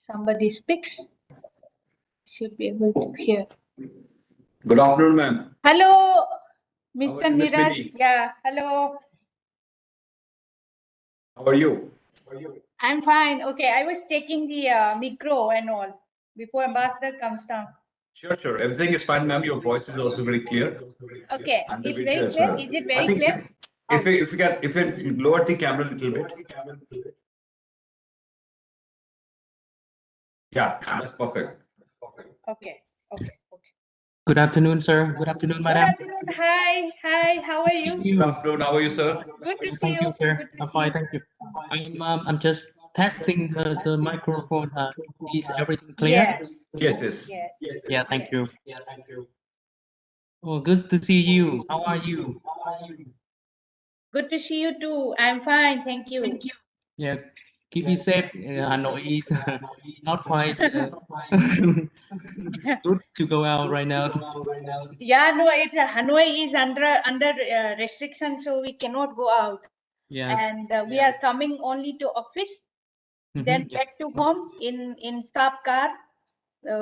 somebody speaks, should be able to hear. Good afternoon, ma'am. Hello, How Mr. are you, Miss Niraj. Mini? Yeah, hello. How are you? I'm fine. Okay, I was taking the micro and all before ambassador comes down. Sure, sure. Everything is fine, ma'am. Your voice is also very clear. Okay, And the it's video very as clear. well. Is it I very think clear? if you lower the camera a little bit. Yeah, that's perfect. Okay, okay, okay. Good afternoon, sir. Good afternoon, Good madam. afternoon. Hi, hi. How are you? Good afternoon. How are you, sir? Good to see Thank you. you, sir. Good to I'm see fine, you. thank you. I'm just testing the microphone. Is everything clear? Yes, Yes, yes. yes. Yeah, thank you. Oh, good to see you. How are you? Good to see you too. I'm fine. Thank you. Yeah, keep it safe. Hanoi is not quite good to go out right now. Yeah, no, it's Hanoi is under restriction, so we cannot go out. Yes. And we are coming only to office, then Mhm, back yes. to home in staff car.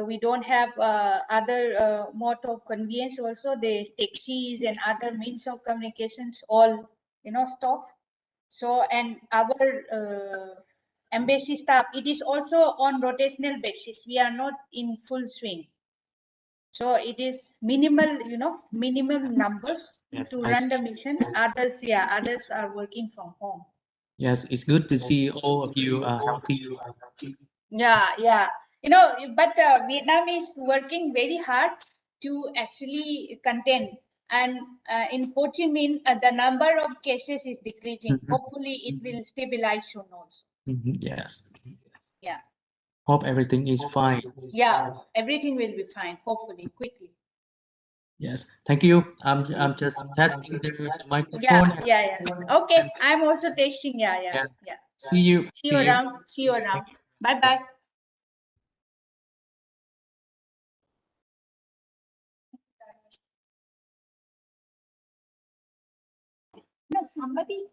We don't have other mode of convenience. Also, the taxis and other means of communications all stop. So, and our embassy staff, it is also on rotational basis. We are not in full swing. So it is minimal numbers Yes, to I run the see. mission. Others are working from home. Yes, it's good to see all of you healthy. Yeah. But Vietnam is working very hard to actually contain. And in Ho Chi Minh, the number of cases is decreasing. Mhm. Hopefully, it will stabilize soon also. Yes. Yeah. Hope everything is fine. Yeah, everything will be fine. Hopefully, quickly. Yes, thank you. I'm just testing the Yeah, microphone. yeah. Okay, I'm also tasting. Yeah. See you. See you around. See you around. Bye. No, somebody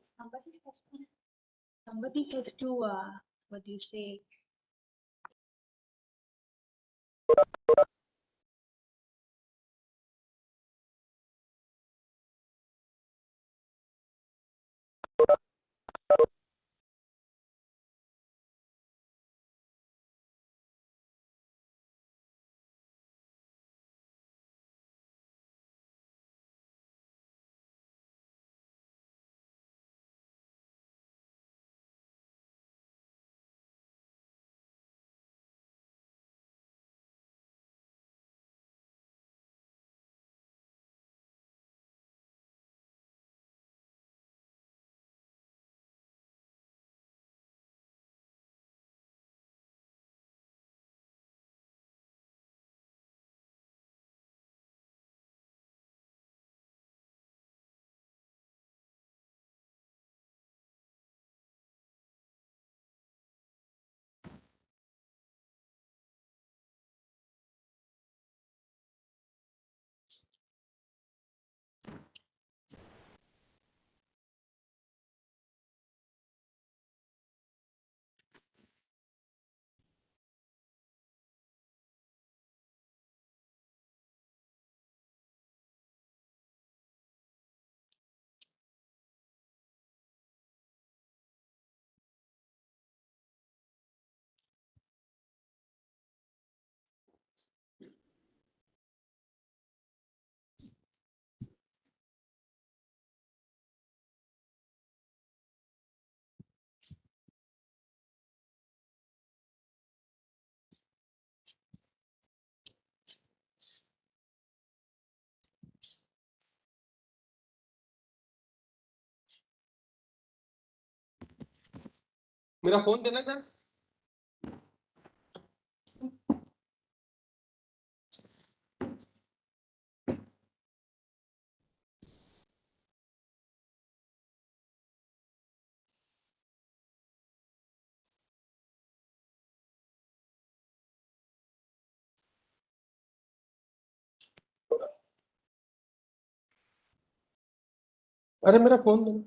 has to what do you say? मेरा phone देना था अरे मेरा phone देना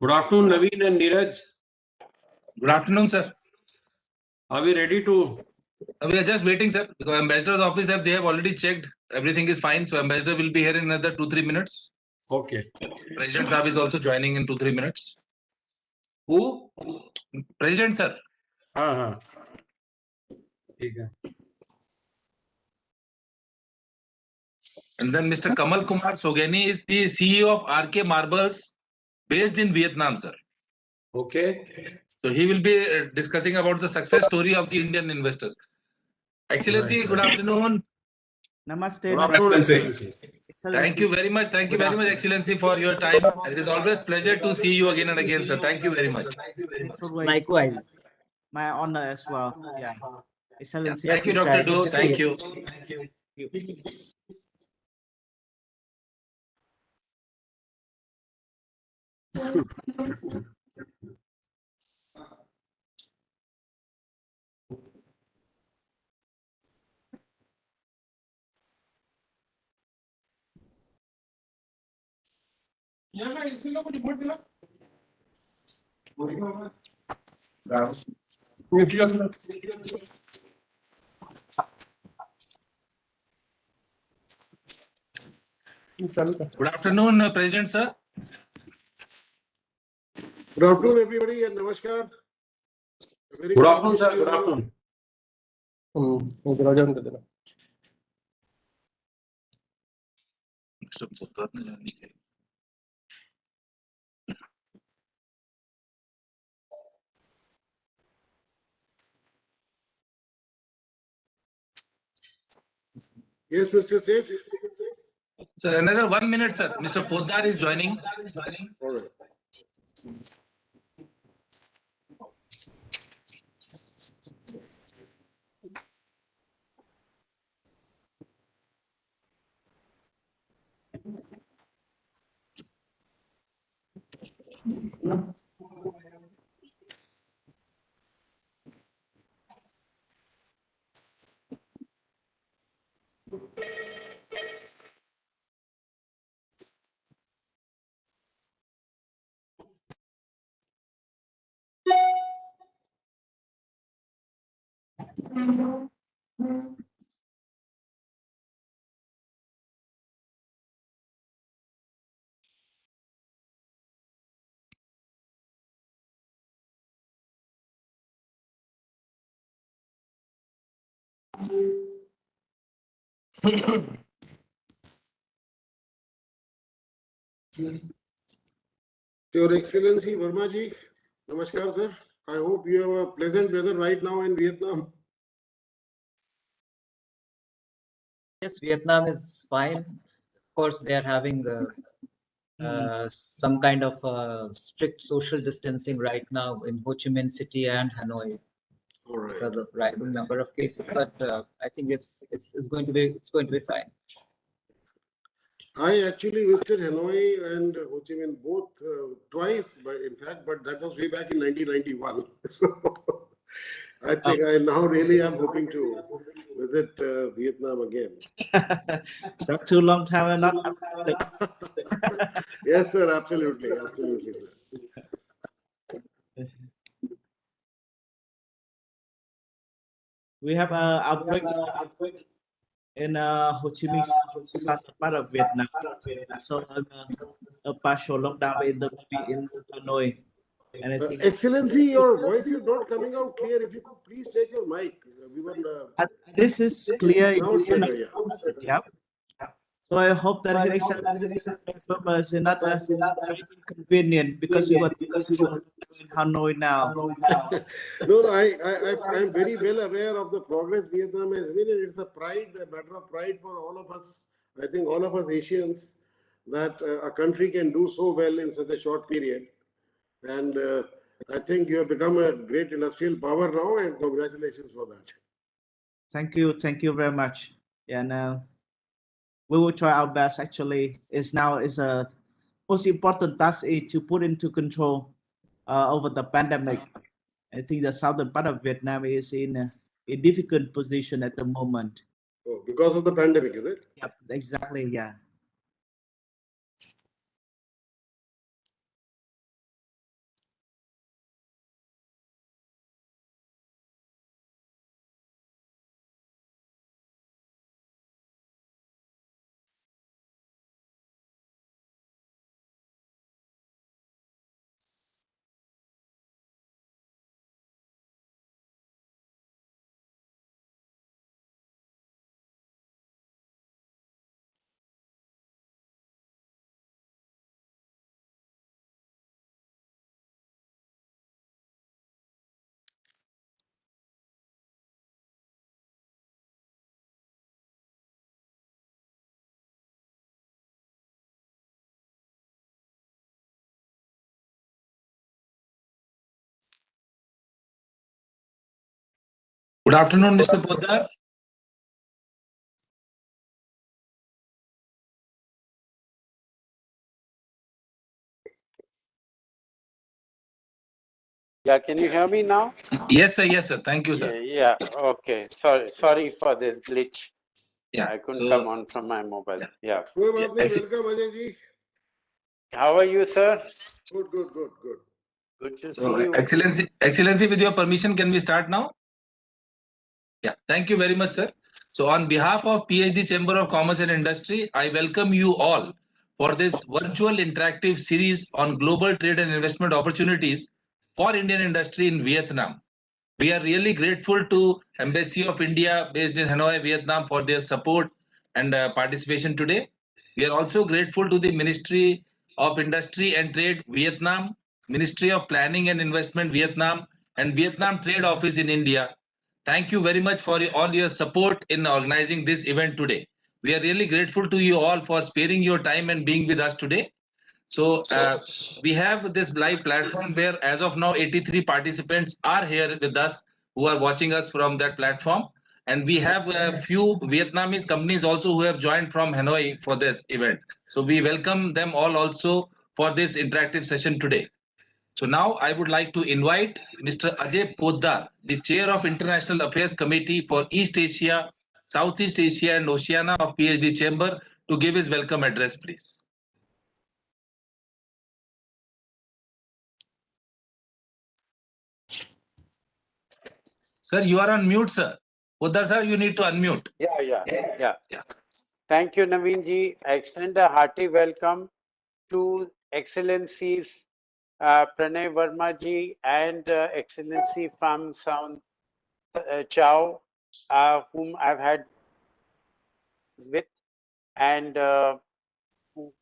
Good afternoon, Naveen and Neeraj. Good afternoon, sir. Are we ready to? We are just waiting, sir. Because ambassador's office they have already checked. Everything is fine. So ambassador will be here in another 2-3 minutes. Okay. President Saab is also joining in 2-3 minutes. Who? President, sir. हाँ. ठीक है. And then Mr. Kamal Kumar Sogeni is the CEO of RK Marbles based in Vietnam, sir. Okay. So he will be discussing about the success story of the Indian investors. Excellency, Right, good right. afternoon. Namaste. Good afternoon, Excellency. Excellency. Thank you very much. Thank you very much, Excellency, for your time. It is always pleasure to see you again and again, sir. Thank you very much. It's always Likewise. my honor as well. Yeah. Excellency. Thank you, Mr. Dr. Good Do. to see Thank you. you. Good afternoon, President, sir. Good afternoon, everybody, and namaskar. Very Good afternoon, sir. to Good you all. afternoon. दरवाजा बंद कर देना. Mr. Poddar ne जाने के. Yes, Mr. Seth. Sir, another 1 minute, sir. Mr. Poddar is joining. All right. Your Excellency Verma ji, namaskar, sir. I hope you have a pleasant weather right now in Vietnam. Yes, Vietnam is fine. Of course, they are having some kind of strict social distancing right now in Ho Chi Minh City and Hanoi All right. because of rising number of cases. But I think it's going to be fine. I actually visited Hanoi and Ho Chi Minh both twice, but that was way back in 1991. So I think I now really am hoping to visit Vietnam again. Not too long time and not. Yes, sir. Absolutely, absolutely, sir. We have a outbreak in Ho Chi Minh, southern part of Vietnam. So a partial lockdown in Hanoi. And I think Excellency, your voice is not coming out clear. If you could please check your mic. We were, this is clear. now it's better, yeah. Yep. So I hope that His Excellency is not very inconvenient because we were in Hanoi now. No, I'm very well aware of the progress Vietnam has made. It's a matter of pride for all of us. I think all of us Asians that a country can do so well in such a short period. And I think you have become a great industrial power now, and congratulations for that. Thank you very much. And we will try our best. Actually, is a most important task is to put into control over the pandemic. I think the southern part of Vietnam is in a difficult position at the moment. Oh, because of the pandemic, is it? Yep, exactly. Yeah. Good afternoon, Mr. Poddar. Yeah, can you hear me now? Yes, sir. Yes, sir. Thank you, Yeah, sir. yeah, okay. Sorry for this glitch. Yeah. I couldn't So, come on from my mobile. Yeah. कोई बात नहीं, ऐसे- welcome Ajay ji. How are you, sir? Good, good, good, good. Good to So, see you. Excellency, with your permission, can we start now? Yeah, thank you very much, sir. So, on behalf of PhD Chamber of Commerce and Industry, I welcome you all for this virtual interactive series on global trade and investment opportunities for Indian industry in Vietnam. We are really grateful to Embassy of India based in Hanoi, Vietnam for their support and participation today. We are also grateful to the Ministry of Industry and Trade Vietnam, Ministry of Planning and Investment Vietnam, and Vietnam Trade Office in India. Thank you very much for all your support in organizing this event today. We are really grateful to you all for sparing your time and being with us today. So we have this live platform where as of now 83 participants are here with us who are watching us from that platform. And we have a few Vietnamese companies also who have joined from Hanoi for this event. So we welcome them all also for this interactive session today. So now I would like to invite Mr. Ajay Poddar, the Chair of International Affairs Committee for East Asia, Southeast Asia and Oceania of PhD Chamber to give his welcome address, please. Sir, you are on mute, sir. Poddar sir, you need to unmute. Yeah. Thank you, Naveen ji. I extend a hearty welcome to Excellencies Pranay Verma ji and Excellency Pham Saun Chow, whom I've had with, and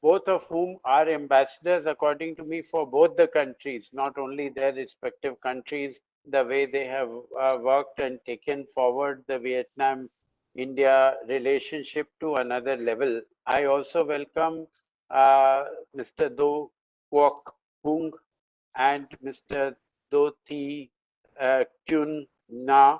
both of whom are ambassadors, according to me, for both the countries, not only their respective countries, the way they have worked and taken forward the Vietnam-India relationship to another level. I also welcome Mr. Do Quoc Hung and Mr. Do Thi Kyun Na.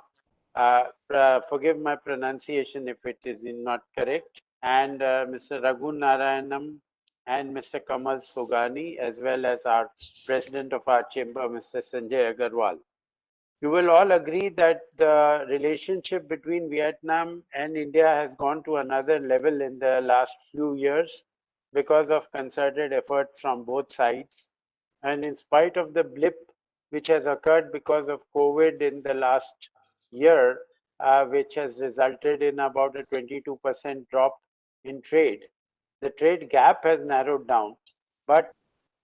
Forgive my pronunciation if it is not correct. And Mr. Raghu Narayanam and Mr. Kamal Sogani, as well as our president of our chamber, Mr. Sanjay Agarwal. You will all agree that the relationship between Vietnam and India has gone to another level in the last few years because of concerted effort from both sides. And in spite of the blip which has occurred because of COVID in the last year, which has resulted in about a 22% drop in trade, the trade gap has narrowed down. But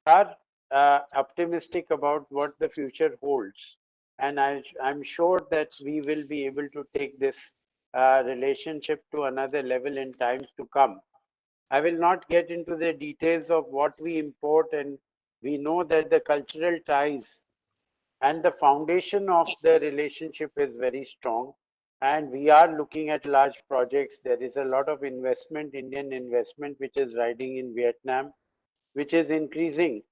we are optimistic about what the future holds. And I'm sure that we will be able to take this relationship to another level in times to come. I will not get into the details of what we import, and we know that the cultural ties and the foundation of the relationship is very strong. And we are looking at large projects. There is a lot of investment, Indian investment, which is riding in Vietnam, which is increasing.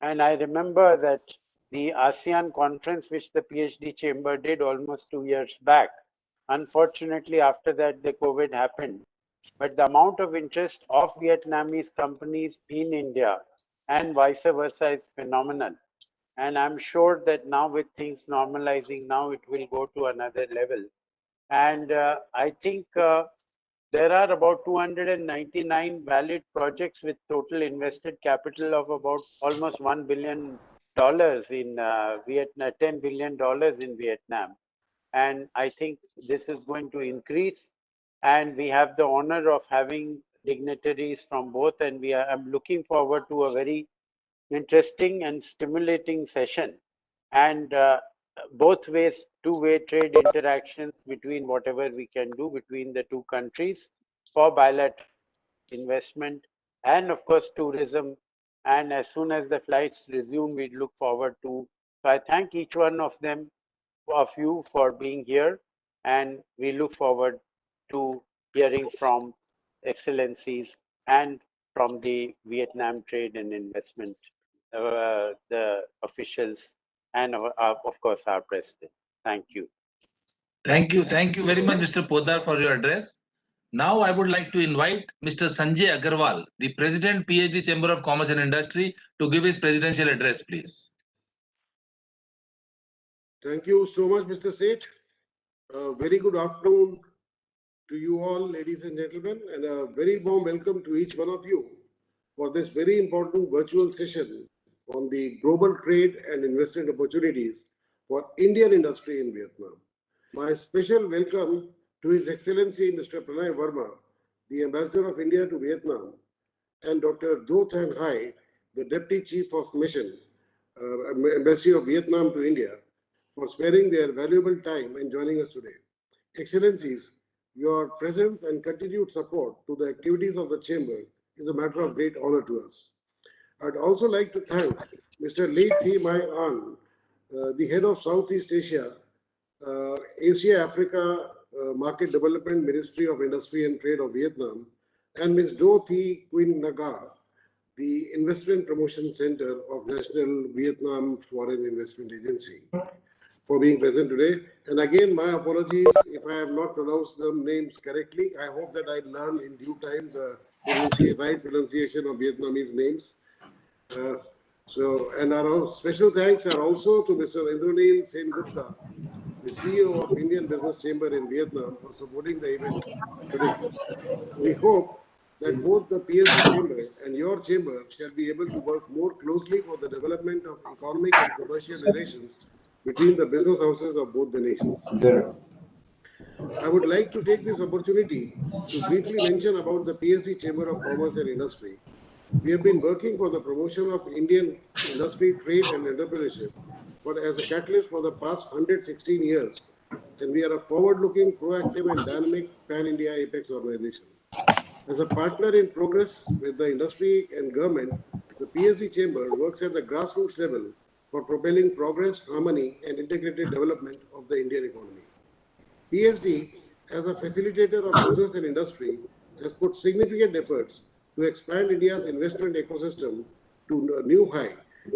And I remember that the ASEAN conference, which the PhD chamber did almost 2 years back, unfortunately, after that, the COVID happened. But the amount of interest of Vietnamese companies in India and vice versa is phenomenal. And I'm sure that now with things normalizing, now it will go to another level. And I think there are about 299 valid projects with total invested capital of about almost $1 billion in Vietnam, $10 billion in Vietnam. And I think this is going to increase. And we have the honor of having dignitaries from both. And I'm looking forward to a very interesting and stimulating session. And both ways, two-way trade interactions between whatever we can do between the two countries for bilateral investment and of course tourism. And as soon as the flights resume, we look forward to. So I thank each one of you for being here, and we look forward to hearing from excellencies and from the Vietnam Trade and Investment, the officials, and of course our president. Thank you. Thank you very much, Mr. Poddar, for your address. Now I would like to invite Mr. Sanjay Agarwal, the President, PhD Chamber of Commerce and Industry, to give his presidential address, please. Thank you so much, Mr. Seth. Very good afternoon to you all, ladies and gentlemen, and a very warm welcome to each one of you for this very important virtual session on the global trade and investment opportunities for Indian industry in Vietnam. My special welcome to His Excellency Mr. Pranay Verma, the Ambassador of India to Vietnam, and Dr. Do Thanh Hai, the Deputy Chief of Mission, Embassy of Vietnam to India, for sparing their valuable time and joining us today. Excellencies, your presence and continued support to the activities of the Chamber is a matter of great honor to us. I'd also like to thank Mr. Lee Thi Mai An, the head of Southeast Asia, Asia Africa Market Development Ministry of Industry and Trade of Vietnam, and Ms. Do Thi Queen Naga, the Investment Promotion Center of National Vietnam Foreign Investment Agency, for being present today. And again, my apologies if I have not pronounced them names correctly. I hope that I learn in due time the right pronunciation of Vietnamese names. And our special thanks are also to Mr. Indranil Sengupta, the CEO of Indian Business Chamber in Vietnam, for supporting the event today. We hope that both the PSG Chamber and your chamber shall be able to work more closely for the development of economic and commercial relations between the business houses of both the nations. I would like to take this opportunity to briefly mention about the PSG Chamber of Commerce and Industry. We have been working for the promotion of Indian industry, trade and entrepreneurship as a catalyst for the past 116 years, and we are a forward-looking, proactive and dynamic pan-India apex organization. As a partner in progress with the industry and government, the PSG Chamber works at the grassroots level for propelling progress, harmony and integrated development of the Indian economy. PSD, as a facilitator of business and industry, has put significant efforts to expand India's investment ecosystem to a new high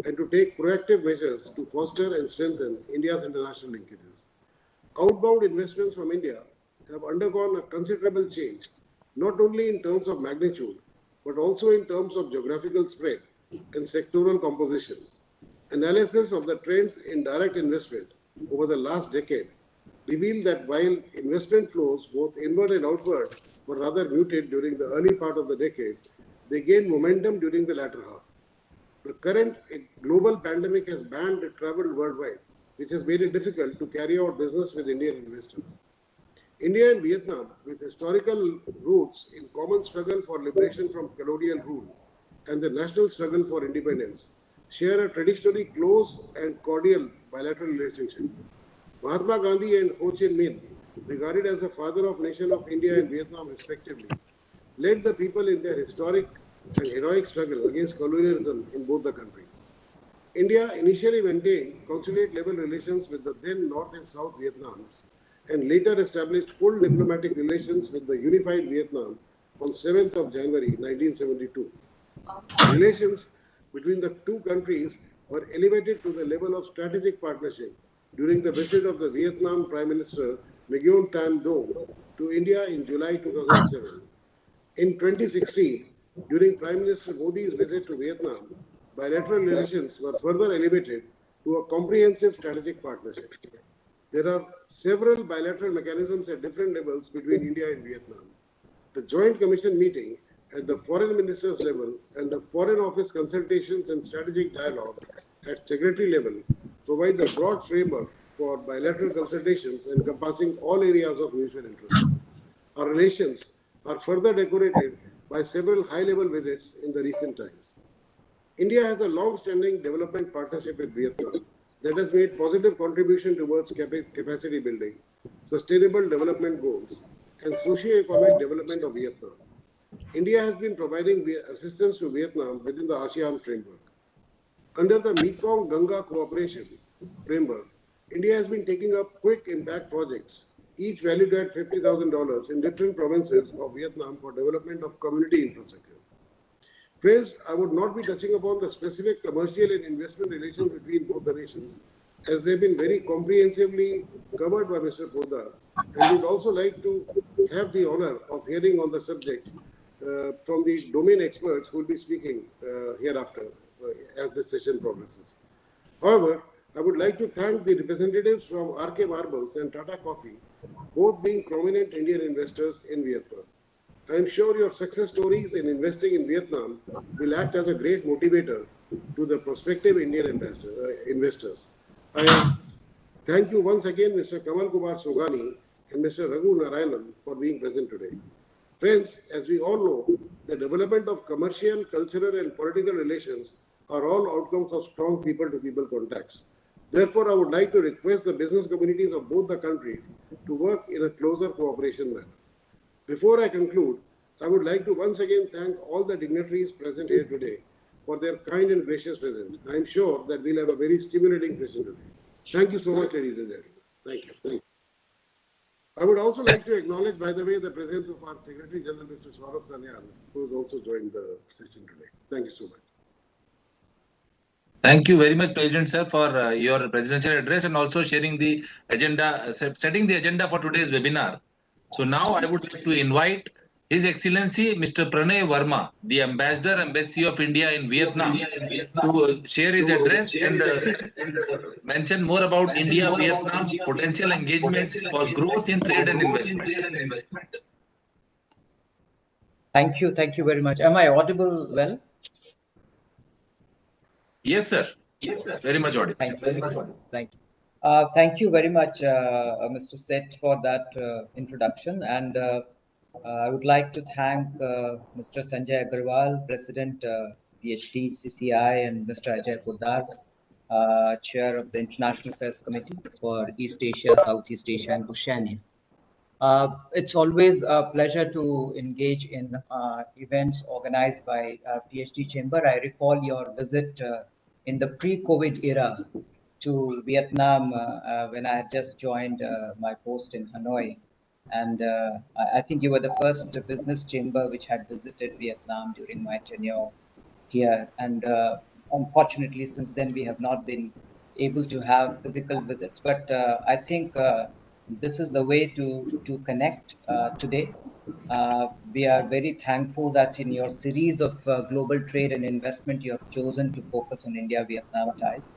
and to take proactive measures to foster and strengthen India's international linkages. Outbound investments from India have undergone a considerable change, not only in terms of magnitude, but also in terms of geographical spread and sectoral composition. Analysis of the trends in direct investment over the last decade revealed that while investment flows, both inward and outward, were rather muted during the early part of the decade, they gained momentum during the latter half. The current global pandemic has banned travel worldwide, which has made it difficult to carry out business with Indian investors. India and Vietnam, with historical roots in common struggle for liberation from colonial rule and the national struggle for independence, share a traditionally close and cordial bilateral relationship. Mahatma Gandhi and Ho Chi Minh, regarded as the father of nation of India and Vietnam respectively, led the people in their historic and heroic struggle against colonialism in both the countries. India initially maintained consulate-level relations with the then North and South Vietnams and later established full diplomatic relations with the unified Vietnam on 7th of January 1972. Relations between the two countries were elevated to the level of strategic partnership during the visit of the Vietnam Prime Minister Nguyen Thanh Dong to India in July 2007. In 2016, during Prime Minister Modi's visit to Vietnam, bilateral relations were further elevated to a comprehensive strategic partnership. There are several bilateral mechanisms at different levels between India and Vietnam. The Joint Commission meeting at the Foreign Ministers level and the Foreign Office consultations and strategic dialogue at Secretary level provide the broad framework for bilateral consultations encompassing all areas of mutual interest. Our relations are further decorated by several high-level visits in the recent times. India has a long-standing development partnership with Vietnam that has made positive contribution towards capacity building, sustainable development goals, and socio-economic development of Vietnam. India has been providing assistance to Vietnam within the ASEAN framework. Under the Mekong-Ganga cooperation framework, India has been taking up quick impact projects, each valued at $50,000 in different provinces of Vietnam for development of community infrastructure. Friends, I would not be touching upon the specific commercial and investment relations between both the nations, as they've been very comprehensively covered by Mr. Poddar. And we'd also like to have the honor of hearing on the subject from the domain experts who will be speaking hereafter as this session progresses. However, I would like to thank the representatives from RK Marbles and Tata Coffee, both being prominent Indian investors in Vietnam. I am sure your success stories in investing in Vietnam will act as a great motivator to the prospective Indian investors. I thank you once again, Mr. Kamal Kumar Sogani and Mr. Raghu Narayanan, for being present today. Friends, as we all know, the development of commercial, cultural, and political relations are all outcomes of strong people-to-people contacts. Therefore, I would like to request the business communities of both the countries to work in a closer cooperation manner. Before I conclude, I would like to once again thank all the dignitaries present here today for their kind and gracious presence. I am sure that we'll have a very stimulating session today. Thank you so much, ladies and gentlemen. Thank you. I would also like to acknowledge, by the way, the presence of our Secretary General, Mr. Saurabh Sanyal, who has also joined the session today. Thank you so much. Thank you very much, President Sir, for your presidential address and also sharing the agenda, setting the agenda for today's webinar. So now I would like to invite His Excellency Mr. Pranay Verma, the Ambassador, Embassy of India in Vietnam, to share his address and mention more about India-Vietnam potential engagements for growth in trade and investment. Thank you very much. Am I audible well? Yes, sir. Yes, sir. Very much audible. Thank you. Thank you. Thank you very much, Mr. Seth, for that introduction. And I would like to thank Mr. Sanjay Agarwal, President, PhD, CCI, and Mr. Ajay Poddar, Chair of the International Affairs Committee for East Asia, Southeast Asia, and Oceania. It's always a pleasure to engage in events organized by PhD Chamber. I recall your visit in the pre-COVID era to Vietnam when I had just joined my post in Hanoi. And I think you were the first business chamber which had visited Vietnam during my tenure here. And unfortunately, since then, we have not been able to have physical visits. But I think this is the way to connect today. We are very thankful that in your series of global trade and investment, you have chosen to focus on India-Vietnam ties.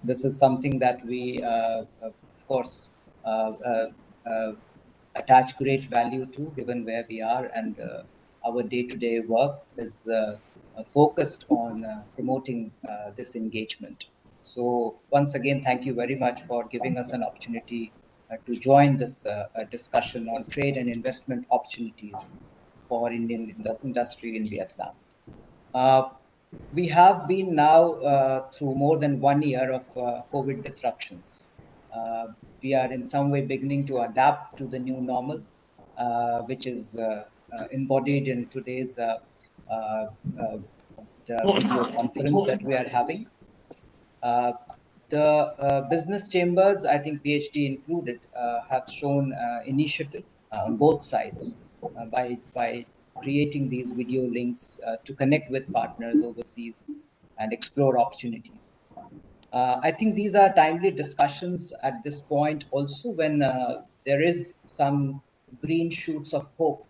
This is something that we, of course, attach great value to, given where we are, and our day-to-day work is focused on promoting this engagement. So once again, thank you very much for giving us an opportunity to join this discussion on trade and investment opportunities for Indian industry in Vietnam. We have been now through more than 1 year of COVID disruptions. We are in some way beginning to adapt to the new normal, which is embodied in today's video conference that we are having. The business chambers, I think PhD included, have shown initiative on both sides by creating these video links to connect with partners overseas and explore opportunities. I think these are timely discussions at this point also when there is some green shoots of hope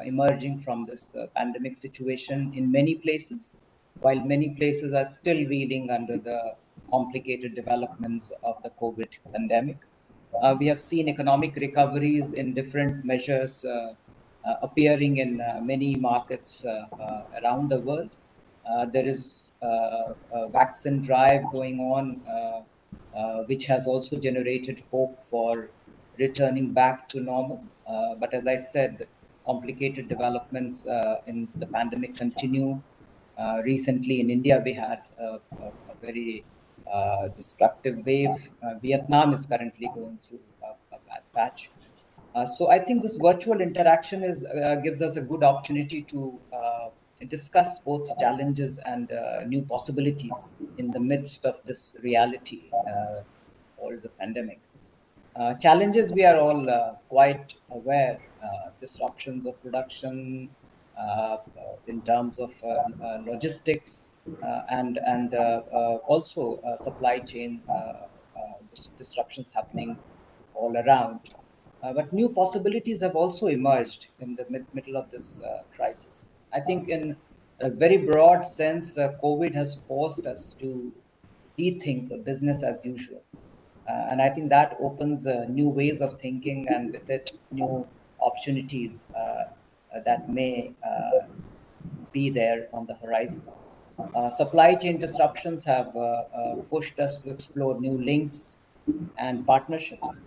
emerging from this pandemic situation in many places, while many places are still reeling under the complicated developments of the COVID pandemic. We have seen economic recoveries in different measures appearing in many markets around the world. There is a vaccine drive going on, which has also generated hope for returning back to normal. But as I said, complicated developments in the pandemic continue. Recently in India, we had a very destructive wave. Vietnam is currently going through a bad patch. So I think this virtual interaction gives us a good opportunity to discuss both challenges and new possibilities in the midst of this reality called the pandemic. Challenges, we are all quite aware, disruptions of production in terms of logistics and also supply chain disruptions happening all around. But new possibilities have also emerged in the middle of this crisis. I think, in a very broad sense, COVID has forced us to rethink business as usual. And I think that opens new ways of thinking, and with it, new opportunities that may be there on the horizon. Supply chain disruptions have pushed us to explore new links and partnerships.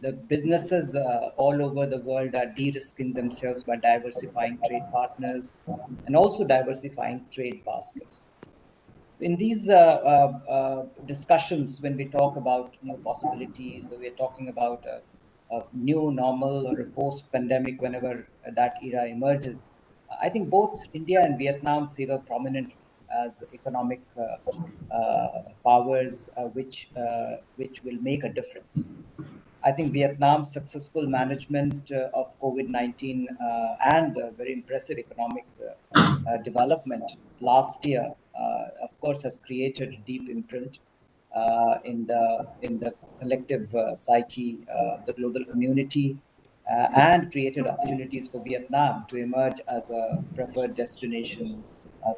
The businesses all over the world are de-risking themselves by diversifying trade partners and also diversifying trade baskets. In these discussions, when we talk about new possibilities, we're talking about a new normal or a post-pandemic, whenever that era emerges. I think both India and Vietnam figure prominently as economic powers which will make a difference. I think Vietnam's successful management of COVID-19 and very impressive economic development last year, of course, has created a deep imprint in the collective psyche of the global community, and created opportunities for Vietnam to emerge as a preferred destination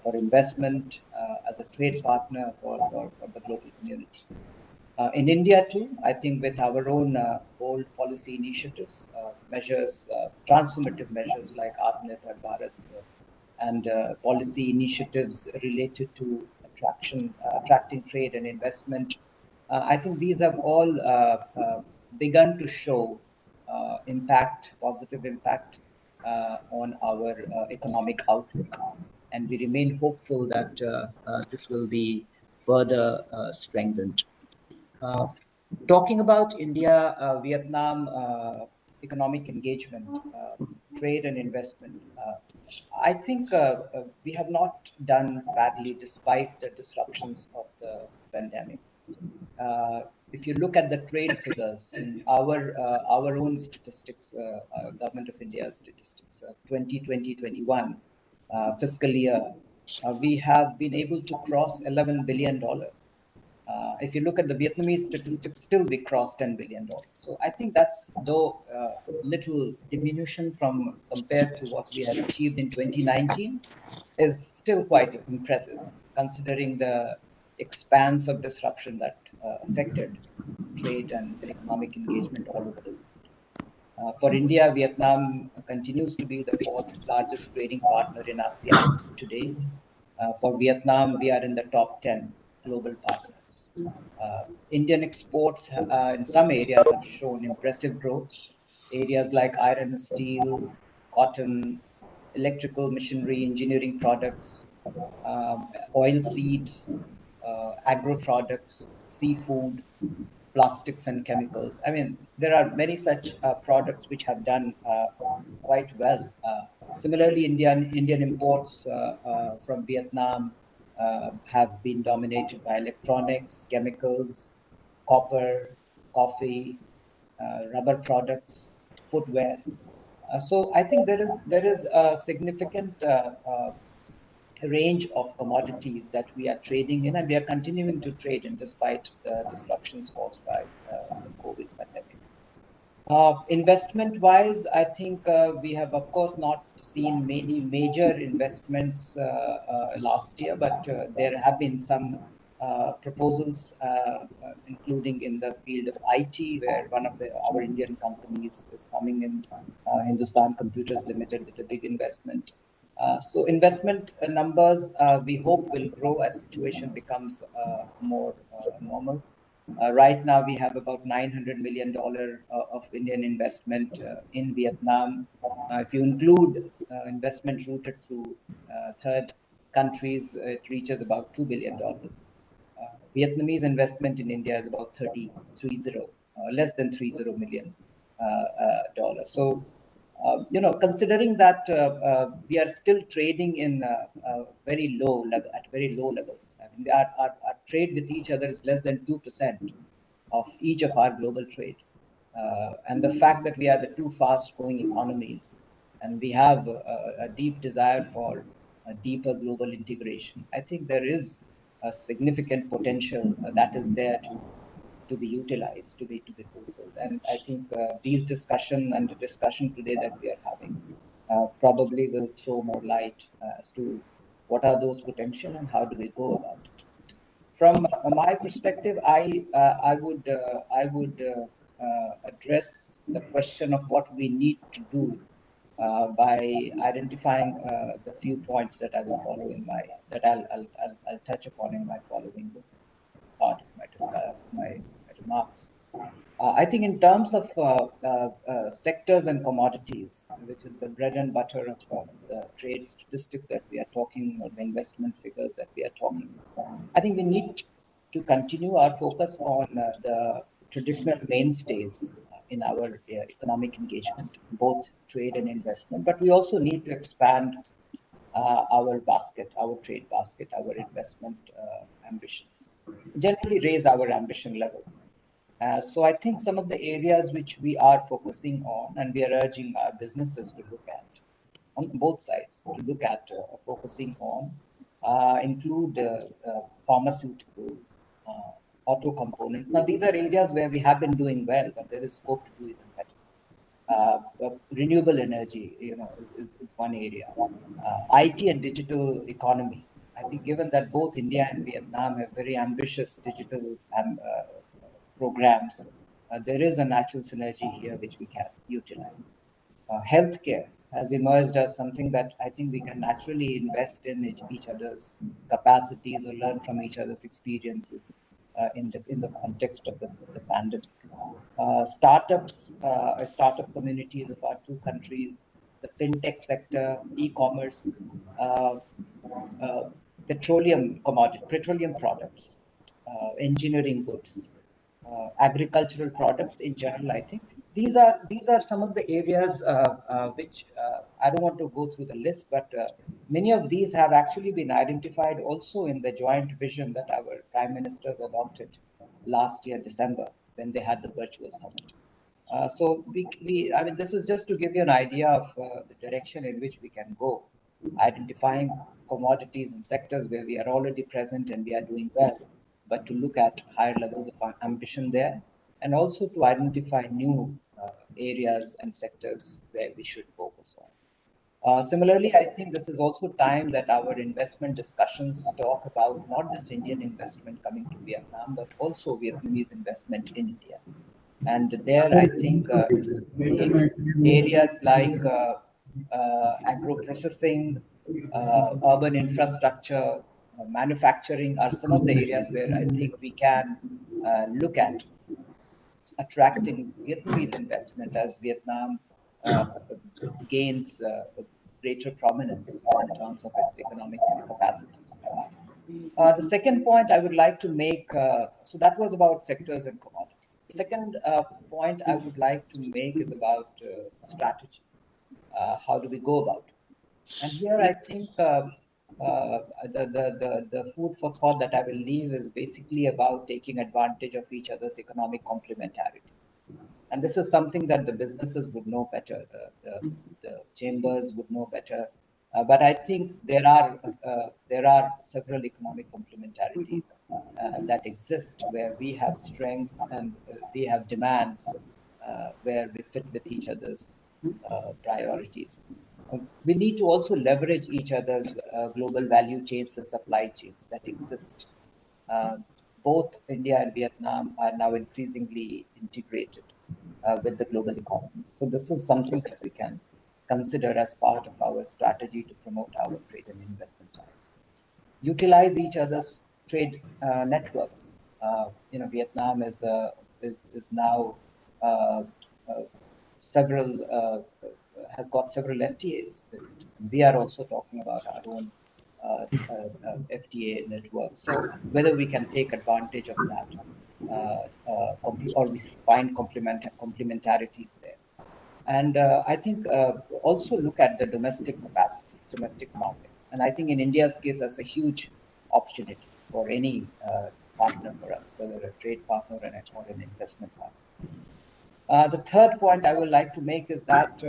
for investment, as a trade partner for the global community. In India too, I think with our own bold policy initiatives, measures, transformative measures like Atmanirbhar Bharat, and policy initiatives related to attracting trade and investment, I think these have all begun to show positive impact on our economic outlook, and we remain hopeful that this will be further strengthened. Talking about India, Vietnam economic engagement, trade and investment, I think we have not done badly despite the disruptions of the pandemic. If you look at the trade figures in our own statistics, Government of India statistics, 2020-21 fiscal year, we have been able to cross $11 billion. If you look at the Vietnamese statistics, still we crossed $10 billion. So I think that's, though little diminution from compared to what we had achieved in 2019, is still quite impressive, considering the expanse of disruption that affected trade and economic engagement all over the world. For India, Vietnam continues to be the fourth largest trading partner in ASEAN today. For Vietnam, we are in the top 10 global partners. Indian exports in some areas have shown impressive growth. Areas like iron and steel, cotton, electrical machinery, engineering products, oil seeds, agro products, seafood, plastics and chemicals. I mean, there are many such products which have done quite well. Similarly, Indian imports from Vietnam have been dominated by electronics, chemicals, copper, coffee, rubber products, footwear. So I think there is a significant range of commodities that we are trading in, and we are continuing to trade in despite the disruptions caused by the COVID pandemic. Investment-wise, I think we have, of course, not seen many major investments last year, but there have been some proposals, including in the field of IT, where one of our Indian companies is coming in, Hindustan Computers Limited, with a big investment. So investment numbers, we hope, will grow as situation becomes more normal. Right now, we have about $900 million of Indian investment in Vietnam. If you include investment routed through third countries, it reaches about $2 billion. Vietnamese investment in India is about less than $30 million. So, considering that we are still trading in very low level, at very low levels. I mean, our trade with each other is less than 2% of each of our global trade. And the fact that we are the two fast-growing economies, and we have a deep desire for a deeper global integration, I think there is a significant potential that is there to to be utilized, to be fulfilled. And I think these discussion and the discussion today that we are having probably will throw more light as to what are those potential and how do we go about it. From my perspective, I would address the question of what we need to do by identifying the few points that I will follow in my I'll touch upon in my following part of my remarks. I think in terms of sectors and commodities, which is the bread and butter of the trade statistics that we are talking, or the investment figures that we are talking, I think we need to continue our focus on the traditional mainstays in our economic engagement, both trade and investment. But we also need to expand our basket, our trade basket, our investment ambitions, generally raise our ambition level. So I think some of the areas which we are focusing on, and we are urging our businesses to look at, on both sides, to look at focusing on, include pharmaceuticals, auto components. Now, these are areas where we have been doing well, but there is scope to do even better. Renewable energy, is one area. IT and digital economy. I think given that both India and Vietnam have very ambitious digital programs, there is a natural synergy here which we can utilize. Healthcare has emerged as something that I think we can naturally invest in each other's capacities or learn from each other's experiences in the context of the pandemic. Startups, startup communities of our two countries, the fintech sector, e-commerce, petroleum products, engineering goods, agricultural products in general. I think these are some of the areas which I don't want to go through the list, but many of these have actually been identified also in the joint vision that our prime ministers adopted last year, December, when they had the virtual summit. So I mean, this is just to give you an idea of the direction in which we can go, identifying commodities and sectors where we are already present and we are doing well, but to look at higher levels of ambition there, and also to identify new areas and sectors where we should focus on. Similarly, I think this is also time that our investment discussions talk about not just Indian investment coming to Vietnam, but also Vietnamese investment in India. And there, I think areas like agro-processing, urban infrastructure, manufacturing are some of the areas where I think we can look at attracting Vietnamese investment as Vietnam gains greater prominence in terms of its economic capacities. The second point I would like to make, so that was about sectors and commodities. Second point I would like to make is about strategy. How do we go about it? And here I think the food for thought that I will leave is basically about taking advantage of each other's economic complementarities. And this is something that the businesses would know better, the chambers would know better. But I think there are several economic complementarities that exist where we have strengths and we have demands where we fit with each other's priorities. We need to also leverage each other's global value chains and supply chains that exist. Both India and Vietnam are now increasingly integrated with the global economy. So this is something that we can consider as part of our strategy to promote our trade and investment ties. Utilize each other's trade networks. Vietnam is now has got several FTAs. We are also talking about our own FTA network. So whether we can take advantage of that or we find complementarities there. And I think also look at the domestic capacities, domestic market. And I think in India's case, that's a huge opportunity for any partner for us, whether a trade partner or an investment partner. The third point I would like to make is that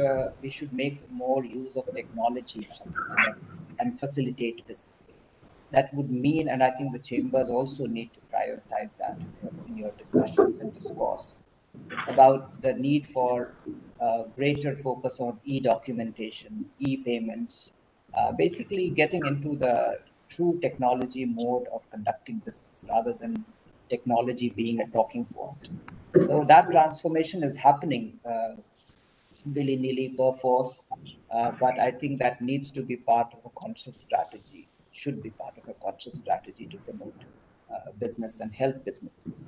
we should make more use of technology to connect and facilitate business. that would mean, and I think the chambers also need to prioritize that in your discussions and discourse about the need for greater focus on e-documentation, e-payments, basically getting into the true technology mode of conducting business rather than technology being a talking point. So that transformation is happening willy-nilly per force, but I think that needs to be part of a conscious strategy, should be part of a conscious strategy to promote business and help businesses.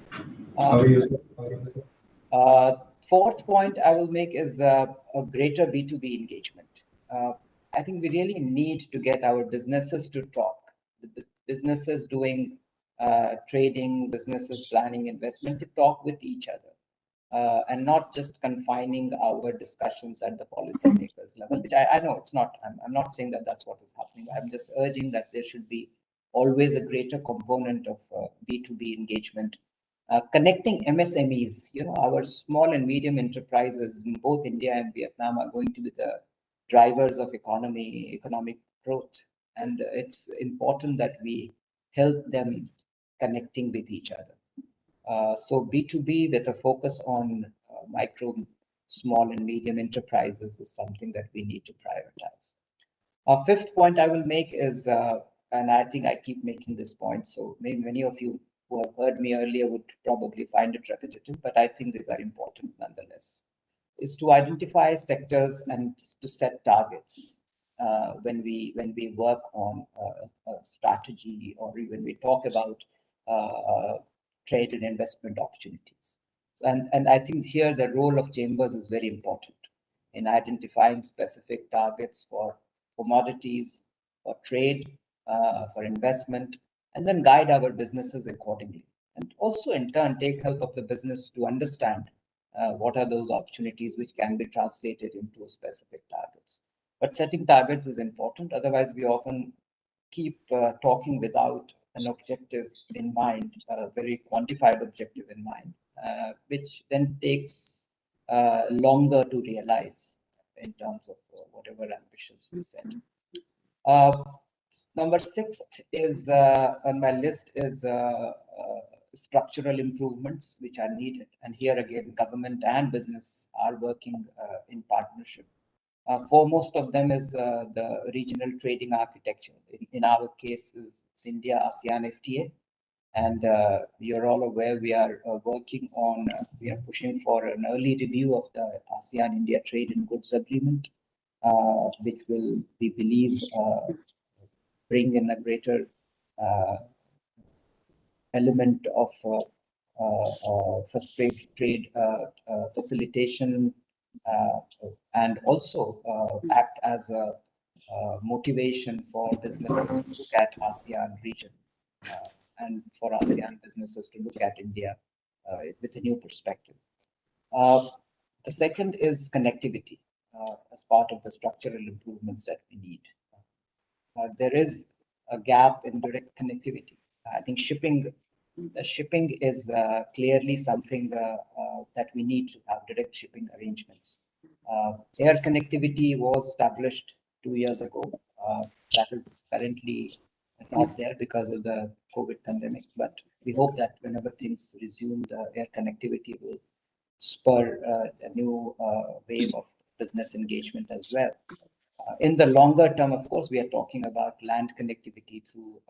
Fourth point I will make is a greater B2B engagement. I think we really need to get our businesses to talk. The businesses doing trading, businesses planning investment, to talk with each other. And not just confining our discussions at the policymakers level, which I know it's not, I'm not saying that that's what is happening. I'm just urging that there should be always a greater component of B2B engagement. Connecting MSMEs, our small and medium enterprises in both India and Vietnam are going to be the drivers of economic growth. And it's important that we help them connecting with each other. So B2B with a focus on micro, small and medium enterprises is something that we need to prioritize. Fifth point I will make is, and I think I keep making this point, so maybe many of you who have heard me earlier would probably find it repetitive, but I think these are important nonetheless, is to identify sectors and to set targets when we work on a strategy, or when we talk about trade and investment opportunities. And I think here the role of chambers is very important in identifying specific targets for commodities, for trade, for investment, and then guide our businesses accordingly. And also in turn take help of the business to understand what are those opportunities which can be translated into specific targets. But setting targets is important, otherwise we often keep talking without an objective in mind, a very quantified objective in mind, which then takes longer to realize in terms of whatever ambitions we set. Number 6 is on my list is structural improvements which are needed. And here again, government and business are working in partnership. Foremost of them is the regional trading architecture. In our case, it's India ASEAN FTA. And you're all aware we are working on, we are pushing for an early review of the ASEAN India Trade and Goods Agreement, which will, we believe, bring in a greater element of first trade facilitation, and also act as a motivation for businesses to look at ASEAN region and for ASEAN businesses to look at India with a new perspective. The second is connectivity as part of the structural improvements that we need. There is a gap in direct connectivity. I think shipping is clearly something that we need to have direct shipping arrangements. Air connectivity was established 2 years ago. That is currently not there because of the COVID pandemic, but we hope that whenever things resume, the air connectivity will spur a new wave of business engagement as well. In the longer term, of course, we are talking about land connectivity through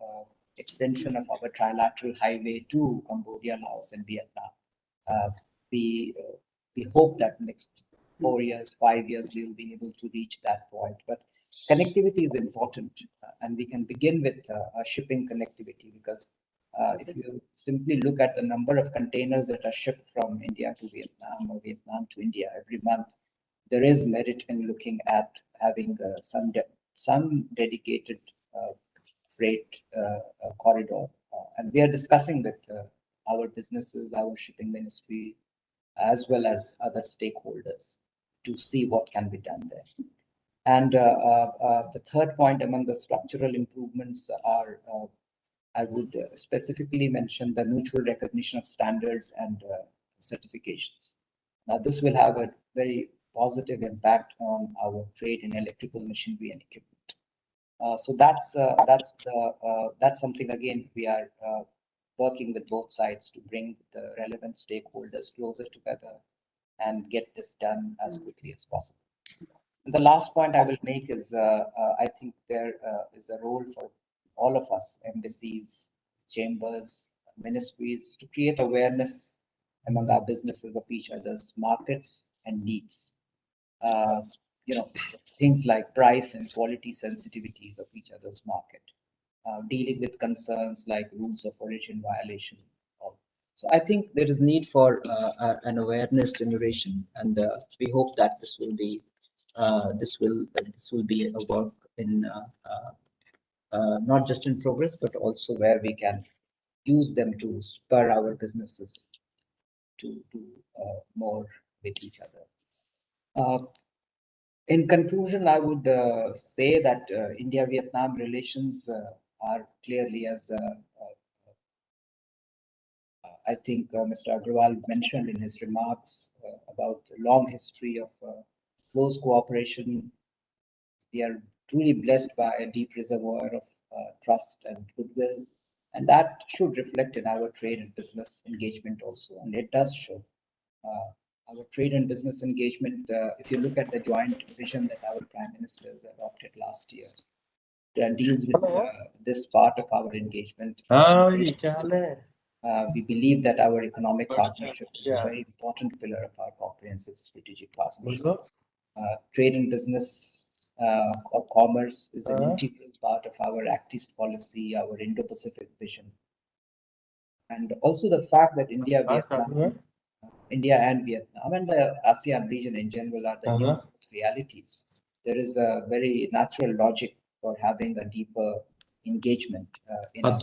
extension of our trilateral highway to Cambodia, Laos, and Vietnam. We hope that next 4 years, 5 years, we will be able to reach that point. But connectivity is important, and we can begin with a shipping connectivity, because if you simply look at the number of containers that are shipped from India to Vietnam or Vietnam to India every month, there is merit in looking at having some dedicated freight corridor. And we are discussing with our businesses, our shipping ministry, as well as other stakeholders to see what can be done there. And the third point among the structural improvements are, I would specifically mention the mutual recognition of standards and certifications. Now, this will have a very positive impact on our trade in electrical machinery and equipment. So that's something again we are working with both sides to bring the relevant stakeholders closer together and get this done as quickly as possible. And the last point I will make is I think there is a role for all of us, embassies, chambers, ministries, to create awareness among our businesses of each other's markets and needs. Things like price and quality sensitivities of each other's market, dealing with concerns like rules of origin violation. So I think there is need for an awareness generation, and we hope that this will be a work in not just in progress, but also where we can use them to spur our businesses to do more with each other. In conclusion, I would say that India-Vietnam relations are clearly, as I think Mr. Agrawal mentioned in his remarks about a long history of close cooperation. We are truly blessed by a deep reservoir of trust and goodwill, and that should reflect in our trade and business engagement also, and it does show. Our trade and business engagement, if you look at the joint vision that our Prime Minister has adopted last year, deals with this part of our engagement. We believe that our economic partnership is a very important pillar of our comprehensive strategic partnership. Trade and business or commerce is an integral part of our Act East policy, our Indo-Pacific vision. And also the fact that India and Vietnam and the ASEAN region in general are the new realities. There is a very natural logic for having a deeper engagement in our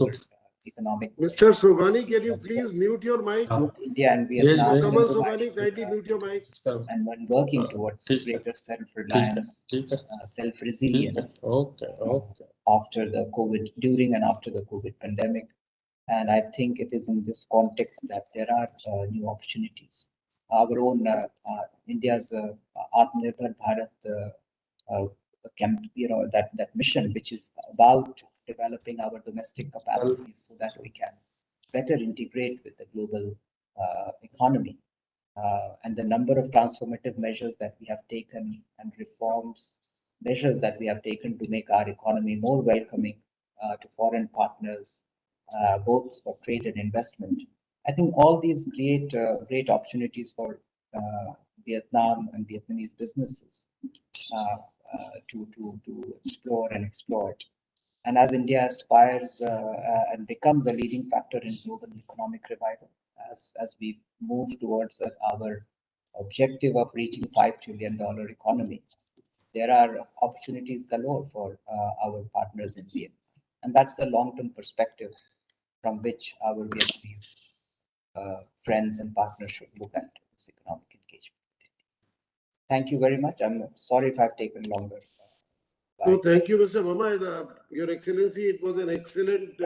economic. Mr. Sobhani, can you please mute your mic? India and Vietnam. Come on, Sobhani, kindly mute your mic. And when working towards greater self-reliance, self-resilience after the COVID, during and after the COVID pandemic. And I think it is in this context that there are new opportunities. Our own India's Atmanirbhar Bharat that mission, which is about developing our domestic capacities so that we can better integrate with the global economy. And the number of transformative measures that we have taken and reforms measures that we have taken to make our economy more welcoming to foreign partners, both for trade and investment. I think all these create great opportunities for Vietnam and Vietnamese businesses to explore and exploit. And as India aspires and becomes a leading factor in global economic revival, as we move towards our objective of reaching $5 trillion economy, there are opportunities galore for our partners in Vietnam. And that's the long-term perspective from which our Vietnamese friends and partners should look at this economic engagement. Thank you very much. I'm sorry if I've taken longer. No, thank you, Mr. Verma. Your Excellency, it was an excellent.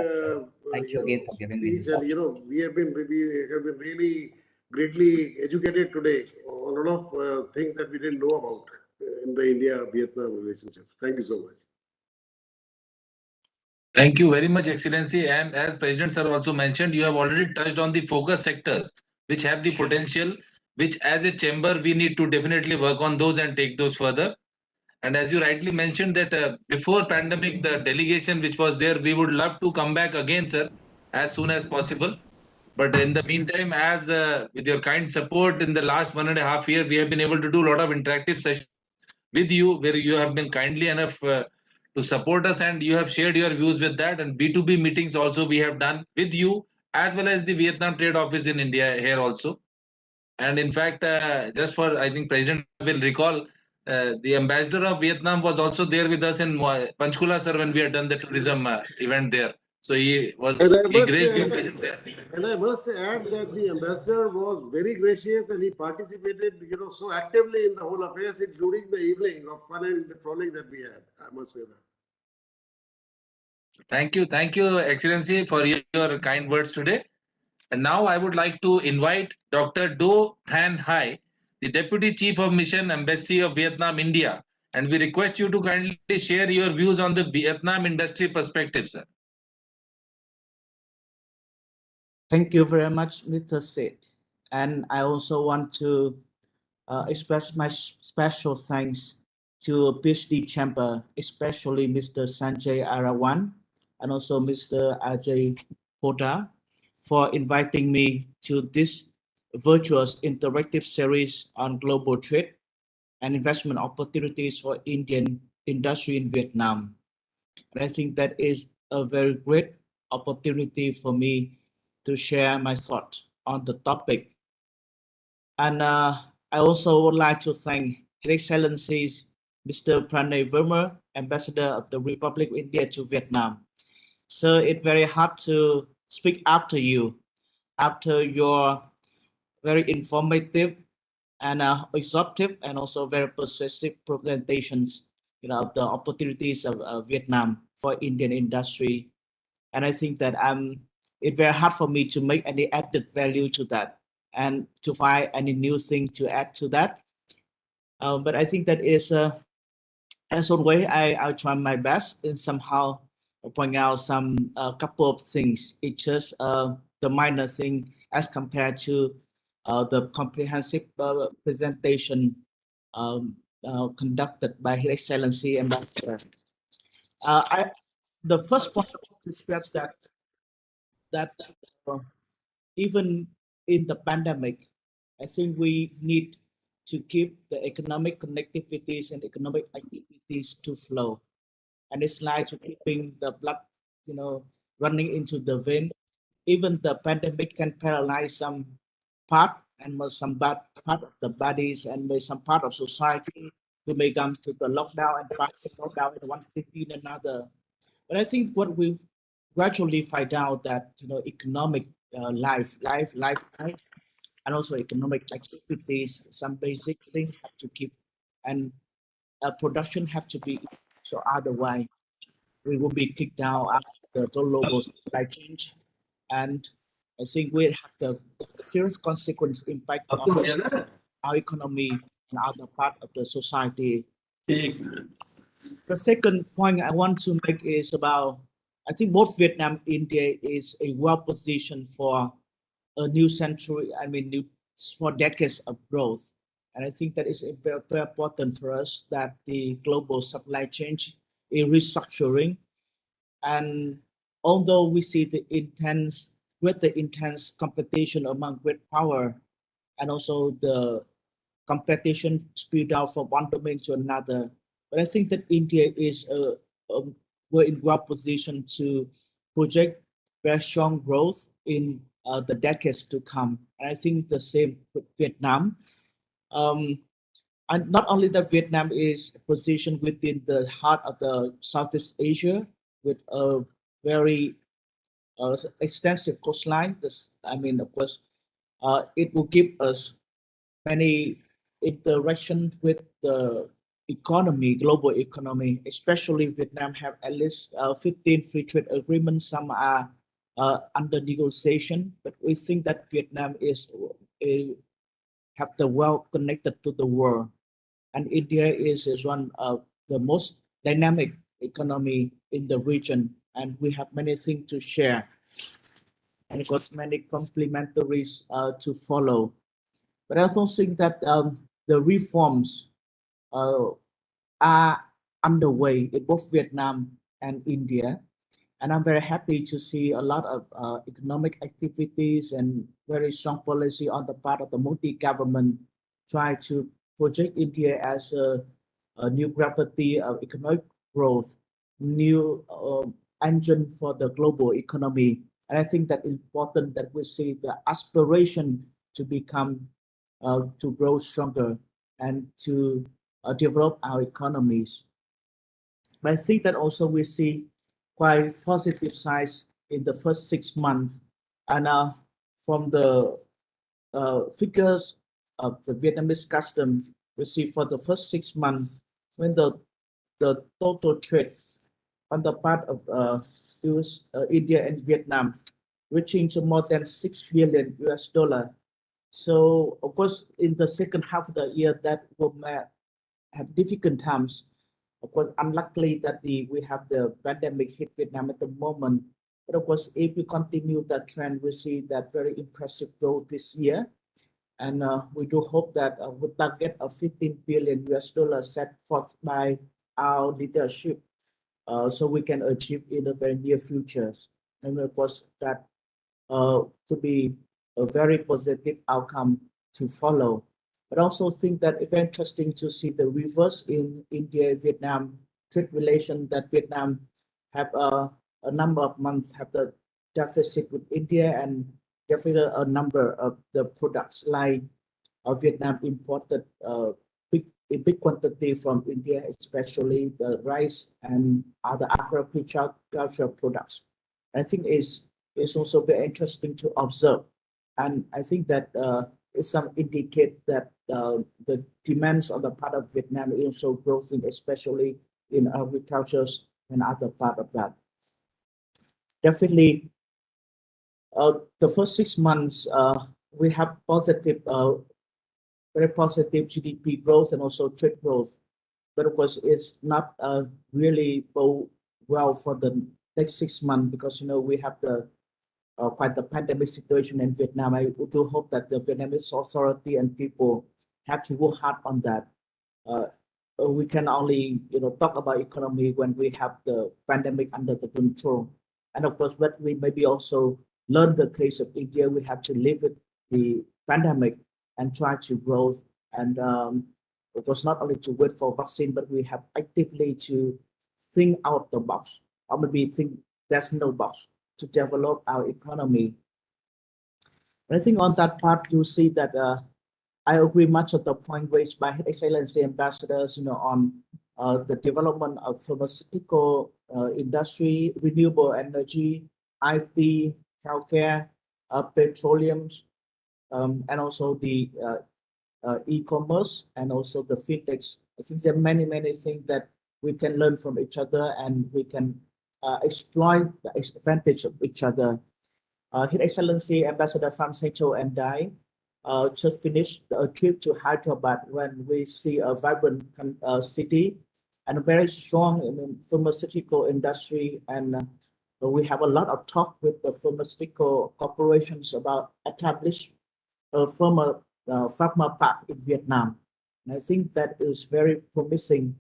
Thank you again for giving me this opportunity. We have been really greatly educated today on a lot of things that we didn't know about in the India-Vietnam relationship. Thank you so much. Thank you very much, Excellency. And as President Sir also mentioned, you have already touched on the focus sectors which have the potential, which as a chamber we need to definitely work on those and take those further. And as you rightly mentioned that before pandemic, the delegation which was there, we would love to come back again, sir, as soon as possible. But in the meantime, as with your kind support in the last 1.5 years, we have been able to do a lot of interactive sessions with you, where you have been kindly enough to support us, and you have shared your views with that. And B2B meetings also we have done with you, as well as the Vietnam Trade Office in India here also. And in fact, just for, I think President will recall, the ambassador of Vietnam was also there with us in Panchkula, sir, when we had done the tourism event there. So he was graciously present there. And I must add that the ambassador was very gracious and he participated, so actively in the whole affairs, including the evening of fun and frolic that we had. I must say that. Thank you, Excellency, for your kind words today. And now I would like to invite Dr. Do Than Hai, the Deputy Chief of Mission, Embassy of Vietnam, India, And we request you to kindly share your views on the Vietnam industry perspective, sir. Thank you very much, Mr. Sid. And I also want to express my special thanks to PhD Chamber, especially Mr. Sanjay Arawan and also Mr. Ajay Poda for inviting me to this virtual interactive series on global trade and investment opportunities for Indian industry in Vietnam. And I think that is a very great opportunity for me to share my thoughts on the topic. And I also would like to thank His Excellencies Mr. Pranay Verma, Ambassador of the Republic of India to Vietnam. So it's very hard to speak after you, after your very informative and exhaustive and also very persuasive presentations, of the opportunities of Vietnam for Indian industry. And I think that it's very hard for me to make any added value to that and to find any new thing to add to that. But I think that is as always, I'll try my best in somehow point out some couple of things. It's just the minor thing as compared to the comprehensive presentation conducted by His Excellency Ambassador. The first point to stress that even in the pandemic, I think we need to keep the economic connectivities and economic activities to flow. And it's like keeping the blood, running into the vein. Even the pandemic can paralyze some part and some part of the bodies and some part of society. We may come to the lockdown and lockdown in one city in another. But I think what we've gradually find out that economic life, and also economic activities, some basic things have to keep, and production have to be, so otherwise we will be kicked out after the global supply chain, and I think we have the serious consequence impact on our economy and other part of the society. The second point I want to make is about, I think both Vietnam and India is a well positioned for a new century, for decades of growth. And I think that is very, very important for us that the global supply chain is restructuring. And although we see the intense competition among great power, and also the competition speed out from one domain to another, but I think that India is we're in well position to project very strong growth in the decades to come. And I think the same with Vietnam. And not only that Vietnam is positioned within the heart of the Southeast Asia with a very extensive coastline. Of course, it will give us many interaction with the economy, global economy, especially Vietnam have at least 15 free trade agreements. Some are under negotiation, but we think that Vietnam is have the well connected to the world, and India is one of the most dynamic economy in the region, and we have many things to share, and got many complementaries to follow. But I also think that the reforms are underway in both Vietnam and India. And I'm very happy to see a lot of economic activities and very strong policy on the part of the Modi government try to project India as a new gravity of economic growth, new engine for the global economy. And I think that it's important that we see the aspiration to become, to grow stronger and to develop our economies. But I think that also we see quite positive sides in the first 6 months. And from the figures of the Vietnamese custom, we see for the first 6 months, when the total trade on the part of India and Vietnam reaching to more than $6 billion US. So of course, in the second half of the year, that will have difficult times. Of course, unluckily that we have the pandemic hit Vietnam at the moment. But of course, if we continue that trend, we see that very impressive growth this year. And we do hope that with target of 15 billion US dollars set forth by our leadership, so we can achieve in the very near future. And of course, that could be a very positive outcome to follow. But I also think that it's very interesting to see the reverse in India-Vietnam trade relation, that Vietnam have a number of months have the deficit with India, and definitely a number of the products like Vietnam imported a big quantity from India, especially the rice and other agricultural products. I think it's also very interesting to observe, and I think that some indicate that the demands on the part of Vietnam is also growing, especially in agriculture and other part of that. Definitely, the first 6 months we have positive, very positive GDP growth and also trade growth, but of course it's not really go well for the next 6 months because we have the quite the pandemic situation in Vietnam. I do hope that the Vietnamese authority and people have to work hard on that. We can only talk about economy when we have the pandemic under the control. And of course, but we maybe also learn the case of India. We have to live with the pandemic and try to grow. And it was not only to wait for vaccine, but we have actively to think out the box, or maybe think there's no box to develop our economy. And I think on that part, you see that I agree much of the point raised by His Excellency ambassadors, on the development of pharmaceutical industry, renewable energy, IT, healthcare, petroleum, and also the e-commerce and also the fintechs. I think there are many things that we can learn from each other, and we can exploit the advantage of each other. His Excellency Ambassador Pham Sechcho and I just finished a trip to Hyderabad, when we see a vibrant city and a very strong pharmaceutical industry, and we have a lot of talk with the pharmaceutical corporations about establish a pharma park in Vietnam. And I think that is very promising,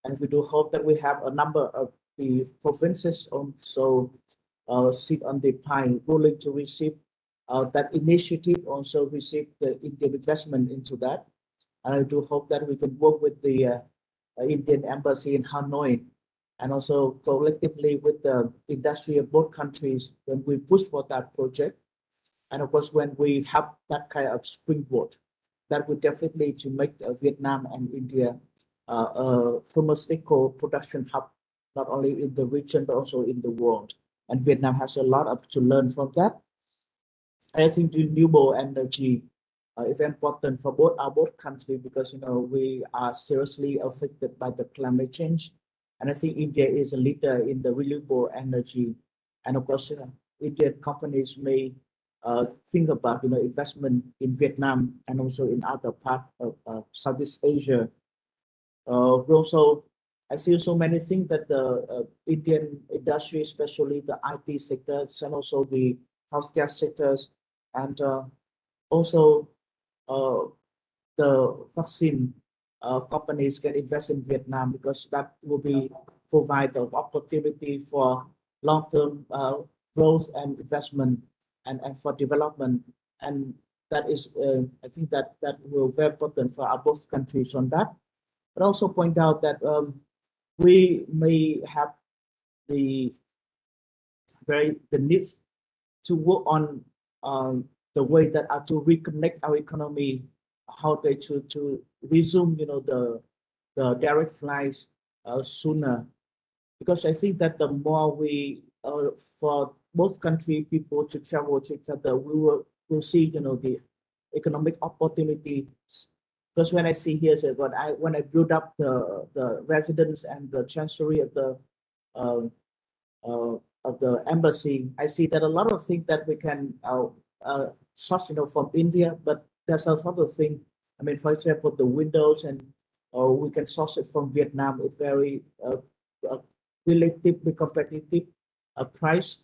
and we do hope that we have a number of the provinces also sit on the pine, willing to receive that initiative, also receive the Indian investment into that. And I do hope that we can work with the Indian embassy in Hanoi, and also collectively with the industry of both countries when we push for that project. And of course, when we have that kind of springboard, that would definitely to make Vietnam and India a pharmaceutical production hub, not only in the region, but also in the world. And Vietnam has a lot to learn from that. And I think renewable energy is important for both countries, because we are seriously affected by the climate change. And I think India is a leader in the renewable energy. And of course, Indian companies may think about investment in Vietnam and also in other parts of Southeast Asia. We also, I see so many things that the Indian industry, especially the IT sectors and also the healthcare sectors, and also the vaccine companies can invest in Vietnam, because that will be provide the opportunity for long-term growth and investment and for development. And that is, I think that will be very important for our both countries on that. But also point out that we may have the needs to work on the way that are to reconnect our economy, how they to resume the direct flights sooner, because I think that the more we for both country people to travel to each other, we will see the economic opportunity. Because when I see here, so when I build up the residence and the chancery of the embassy, I see that a lot of things that we can source from India, but there's a lot of things. I mean, for example, the windows and or we can source it from Vietnam at very relatively competitive price.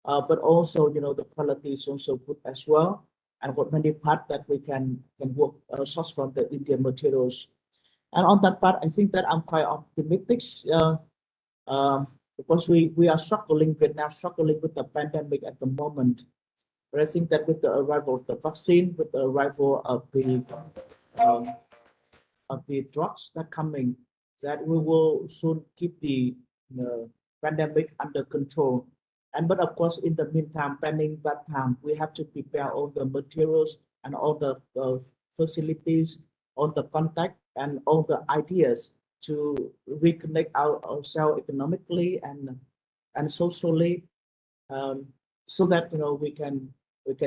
But also, the quality is also good as well. And for many parts that we can work source from the Indian materials. And on that part, I think that I'm quite optimistic because we are struggling, Vietnam struggling with the pandemic at the moment. But I think that with the arrival of the vaccine, with the arrival of the drugs that coming, that we will soon keep the pandemic under control. But of course, in the meantime, pending that time, we have to prepare all the materials and all the facilities, all the contact and all the ideas to reconnect ourselves economically and socially, so that we can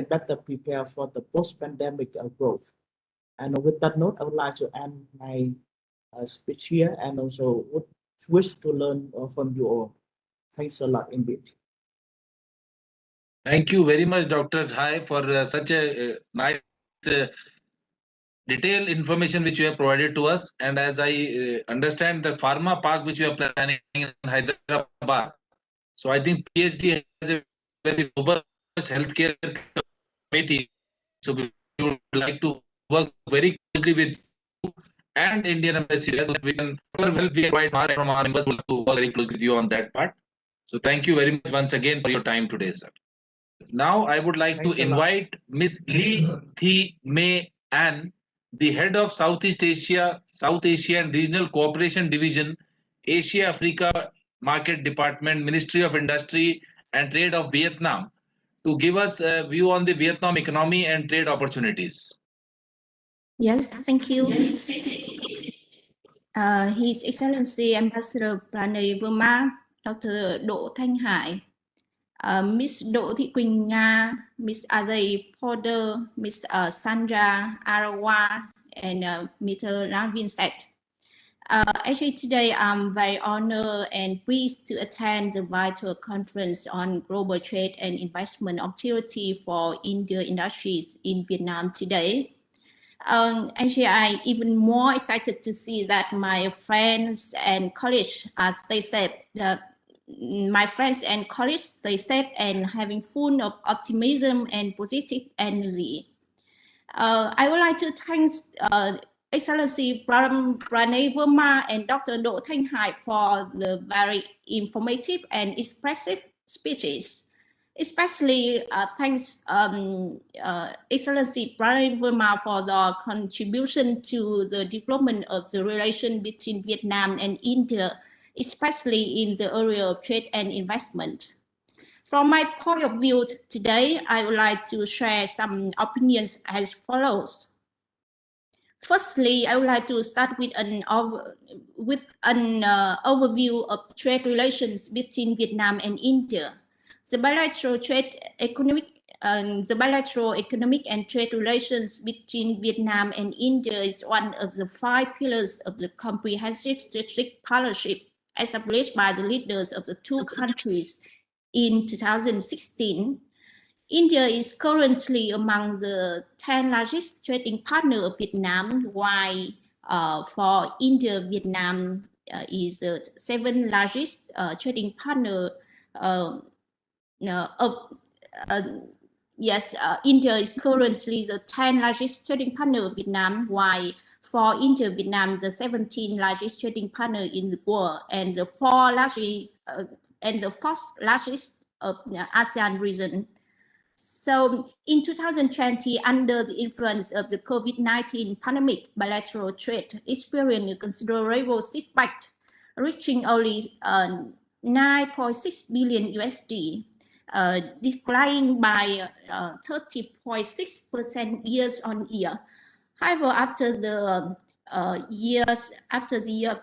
better prepare for the post-pandemic growth. And with that note, I would like to end my speech here, and also would wish to learn from you all. Thanks a lot indeed. Thank you very much, Dr. Hai, for such a nice detailed information which you have provided to us. And as I understand, the pharma park which you are planning in Hyderabad, so I think PhD has a very robust healthcare committee. So we would like to work very closely with you and Indian Embassy, so that we can be quite far from our members. Would like to work very closely with you on that part. So thank you very much once again for your time today, sir. Now I would like Thanks to a lot. invite Miss Lee Thi Mei An, the head of Southeast Asia, South Asia and Regional Cooperation Division, Asia Africa Market Department, Ministry of Industry and Trade of Vietnam, to give us a view on the Vietnam economy and trade opportunities. Yes, thank you. His Excellency Ambassador Pranay Verma, Dr. Đỗ Thanh Hải, Miss Đỗ Thị Quỳnh Nga, Miss Ade Porter, Miss Sandra Arawa, and Mr. Navin Seth. Actually, today I'm very honored and pleased to attend the vital conference on global trade and investment opportunity for Indian industries in Vietnam today. Actually, I'm even more excited to see that my friends and colleagues stay safe. My friends and colleagues stay safe and having full of optimism and positive energy. I would like to thank Excellency Pranay Verma and Dr. Đỗ Thanh Hải for the very informative and expressive speeches. Especially thanks Excellency Pranay Verma for the contribution to the development of the relation between Vietnam and India, especially in the area of trade and investment. From my point of view today, I would like to share some opinions as follows. Firstly, I would like to start with an overview of trade relations between Vietnam and India. The bilateral economic and trade relations between Vietnam and India is one of the 5 pillars of the comprehensive strategic partnership established by the leaders of the two countries in 2016. India is currently among the 10 largest trading partners of Vietnam, while for India, Vietnam is the 7th largest trading partner. India is currently the 10th largest trading partner of Vietnam, while for India, Vietnam the 17th largest trading partner in the world and the 4th largest of the ASEAN region. So in 2020, under the influence of the COVID-19 pandemic, bilateral trade experienced a considerable setback, reaching only 9.6 billion USD, declining by 30.6% year-on-year. However, after the year of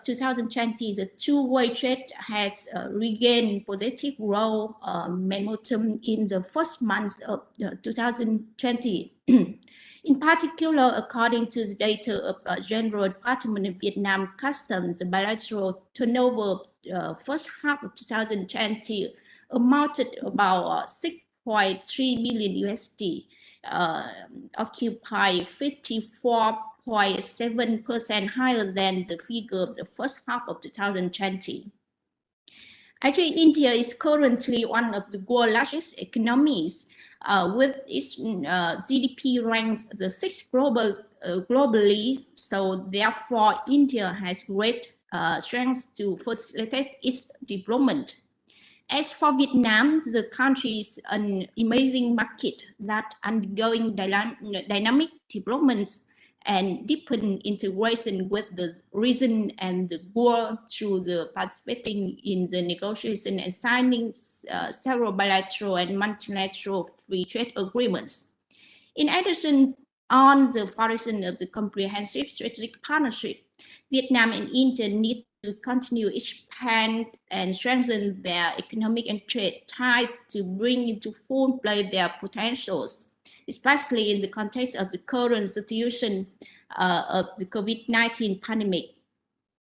2020, the two-way trade has regained positive growth momentum in the first months of 2020. In particular, according to the data of General Department of Vietnam Customs, the bilateral turnover first half of 2020 amounted about 6.3 billion USD, occupy 1.7% higher than the figure of the first half of 2020. Actually, India is currently one of the world's largest economies, with its GDP ranks the sixth globally. So therefore, India has great strengths to facilitate its development. As for Vietnam, the country is an amazing market that undergoing dynamic developments and deepen integration with the region and the world through the participating in the negotiation and signing several bilateral and multilateral free trade agreements. In addition, on the foundation of the comprehensive strategic partnership, Vietnam and India need to continue expand and strengthen their economic and trade ties to bring into full play their potentials, especially in the context of the current situation of the COVID-19 pandemic.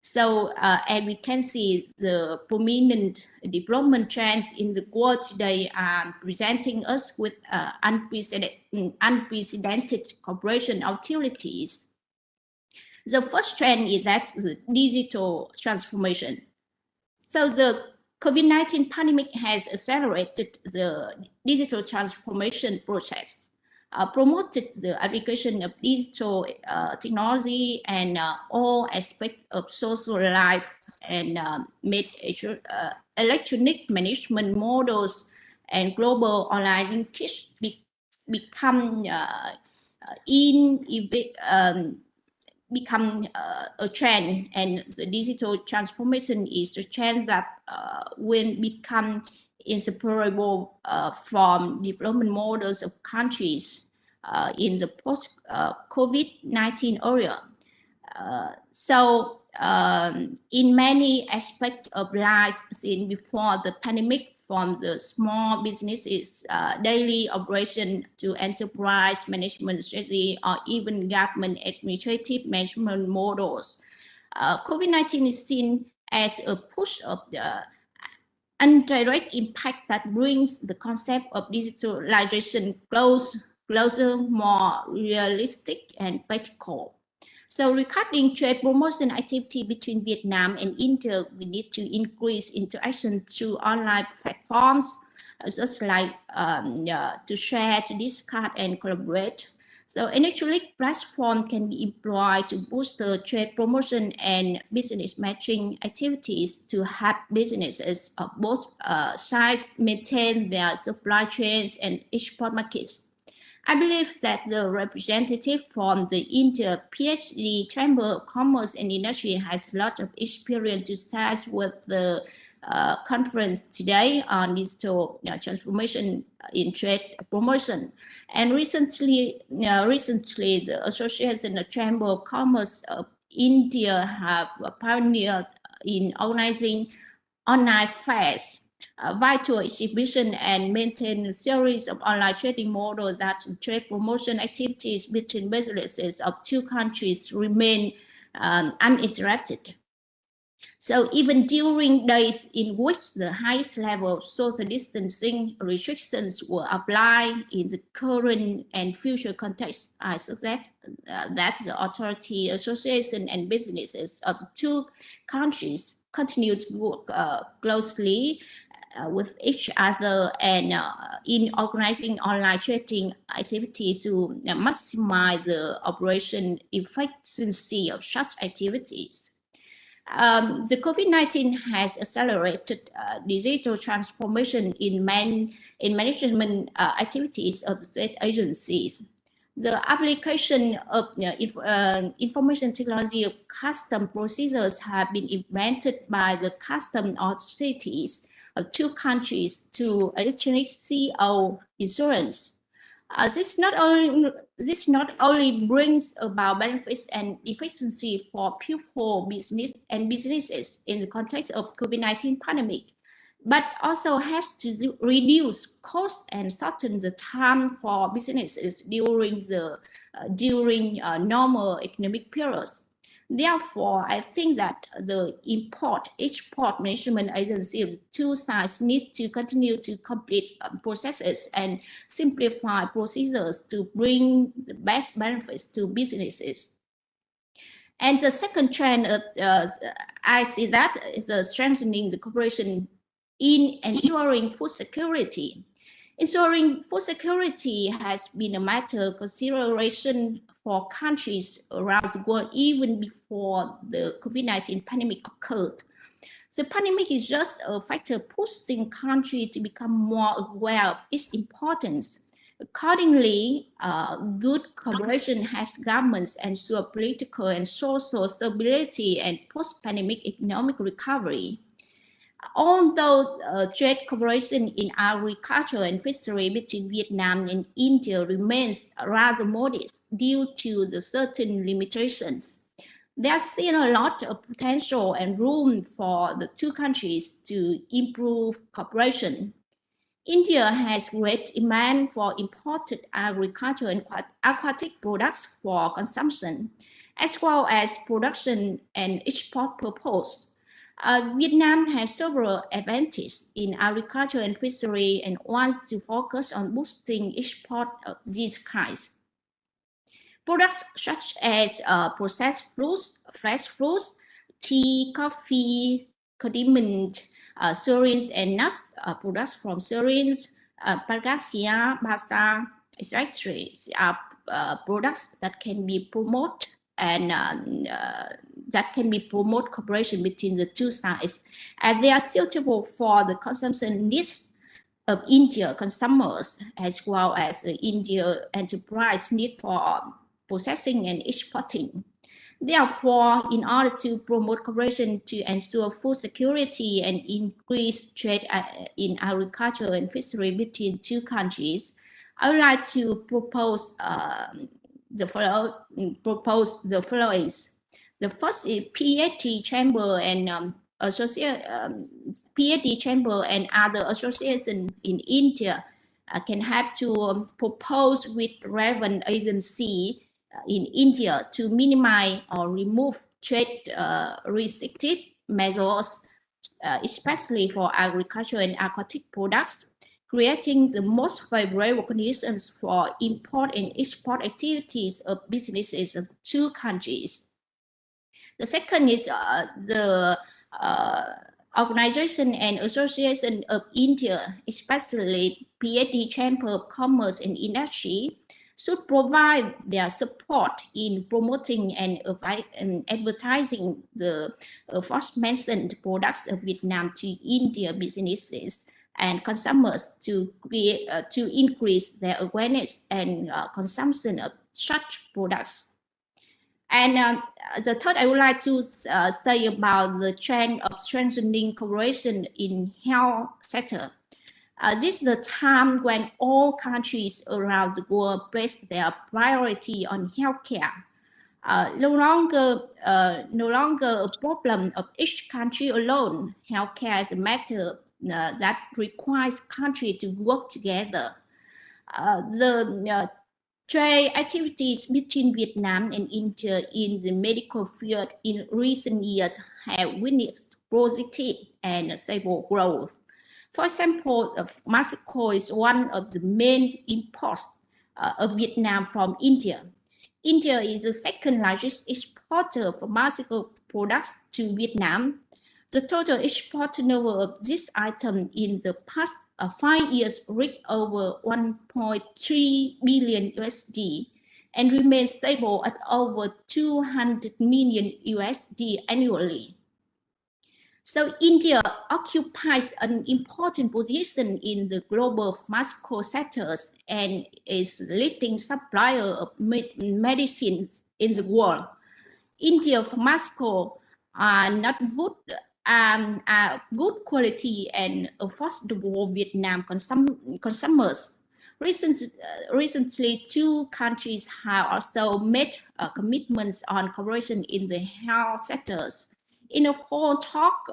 So, as we can see, the prominent development trends in the world today are presenting us with unprecedented cooperation opportunities. The first trend is that the digital transformation. So the COVID-19 pandemic has accelerated the digital transformation process, promoted the application of digital technology and all aspects of social life, and made electronic management models and global online linkage become a trend, and the digital transformation is a trend that will become inseparable from development models of countries in the post-COVID-19 era. In many aspects of life seen before the pandemic, from the small businesses, daily operation to enterprise management strategy, or even government administrative management models, COVID-19 is seen as a push of the indirect impact that brings the concept of digitalization closer, more realistic and practical. So regarding trade promotion activity between Vietnam and India, we need to increase interaction through online platforms, just like to share, to discuss, and collaborate. So electronic platform can be employed to boost the trade promotion and business matching activities to help businesses of both sides maintain their supply chains and export markets. I believe that the representative from the India PhD Chamber of Commerce and Industry has a lot of experience to start with the conference today on digital transformation in trade promotion. And recently, the Association of Chamber of Commerce of India have pioneered in organizing online fairs, virtual exhibition, and maintain a series of online trading models that trade promotion activities between businesses of two countries remain uninterrupted. So even during days in which the highest level of social distancing restrictions were applied in the current and future context, I suggest that the authority, association, and businesses of the two countries continue to work closely with each other and in organizing online trading activities to maximize the operation efficiency of such activities. The COVID-19 has accelerated digital transformation in management activities of state agencies. The application of information technology of custom procedures have been implemented by the custom authorities of two countries to electronic CO insurance. This not only brings about benefits and efficiency for people, businesses in the context of COVID-19 pandemic, but also helps to reduce costs and shorten the time for businesses during normal economic periods. Therefore, I think that the export management agency of the two sides need to continue to complete processes and simplify procedures to bring the best benefits to businesses. And the second trend, I see that is strengthening the cooperation in ensuring food security. Ensuring food security has been a matter of consideration for countries around the world even before the COVID-19 pandemic occurred. The pandemic is just a factor pushing countries to become more aware of its importance. Accordingly, good cooperation helps governments ensure political and social stability and post-pandemic economic recovery. Although trade cooperation in agriculture and fishery between Vietnam and India remains rather modest due to the certain limitations, there's still a lot of potential and room for the two countries to improve cooperation. India has great demand for imported agriculture and aquatic products for consumption, as well as production and export purpose. Vietnam has several advantages in agriculture and fishery and wants to focus on boosting export of these kinds. Products such as processed fruits, fresh fruits, tea, coffee, condiment, cereals and nuts, products from cereals, Pangasius, Basa, etc. are products that can be promoted and that can be promote cooperation between the two sides, and they are suitable for the consumption needs of India consumers as well as the India enterprise need for processing and exporting. Therefore, in order to promote cooperation to ensure food security and increase trade in agriculture and fishery between two countries, I would like to propose the following. The first is PhD chamber and PhD chamber and other associations in India can have to propose with relevant agency in India to minimize or remove trade restrictive measures, especially for agriculture and aquatic products, creating the most favorable conditions for import and export activities of businesses of two countries. The second is the Organization and Association of India, especially PhD Chamber of Commerce and Industry, should provide their support in promoting and advertising the first mentioned products of Vietnam to India businesses and consumers to increase their awareness and consumption of such products. And the third, I would like to say about the trend of strengthening cooperation in health sector. This is the time when all countries around the world place their priority on healthcare. No longer a problem of each country alone. Healthcare is a matter that requires countries to work together. The trade activities between Vietnam and India in the medical field in recent years have witnessed positive and stable growth. For example, Mexico is one of the main imports of Vietnam from India. India is the second largest exporter of pharmaceutical products to Vietnam. The total export turnover of this item in the past 5 years reached over 1.3 billion USD and remains stable at over 200 million USD annually. So India occupies an important position in the global pharmaceutical sectors and is leading supplier of medicines in the world. India pharmaceutical are not good good quality and affordable Vietnam consumers. Recently, two countries have also made commitments on cooperation in the health sectors. In a phone talk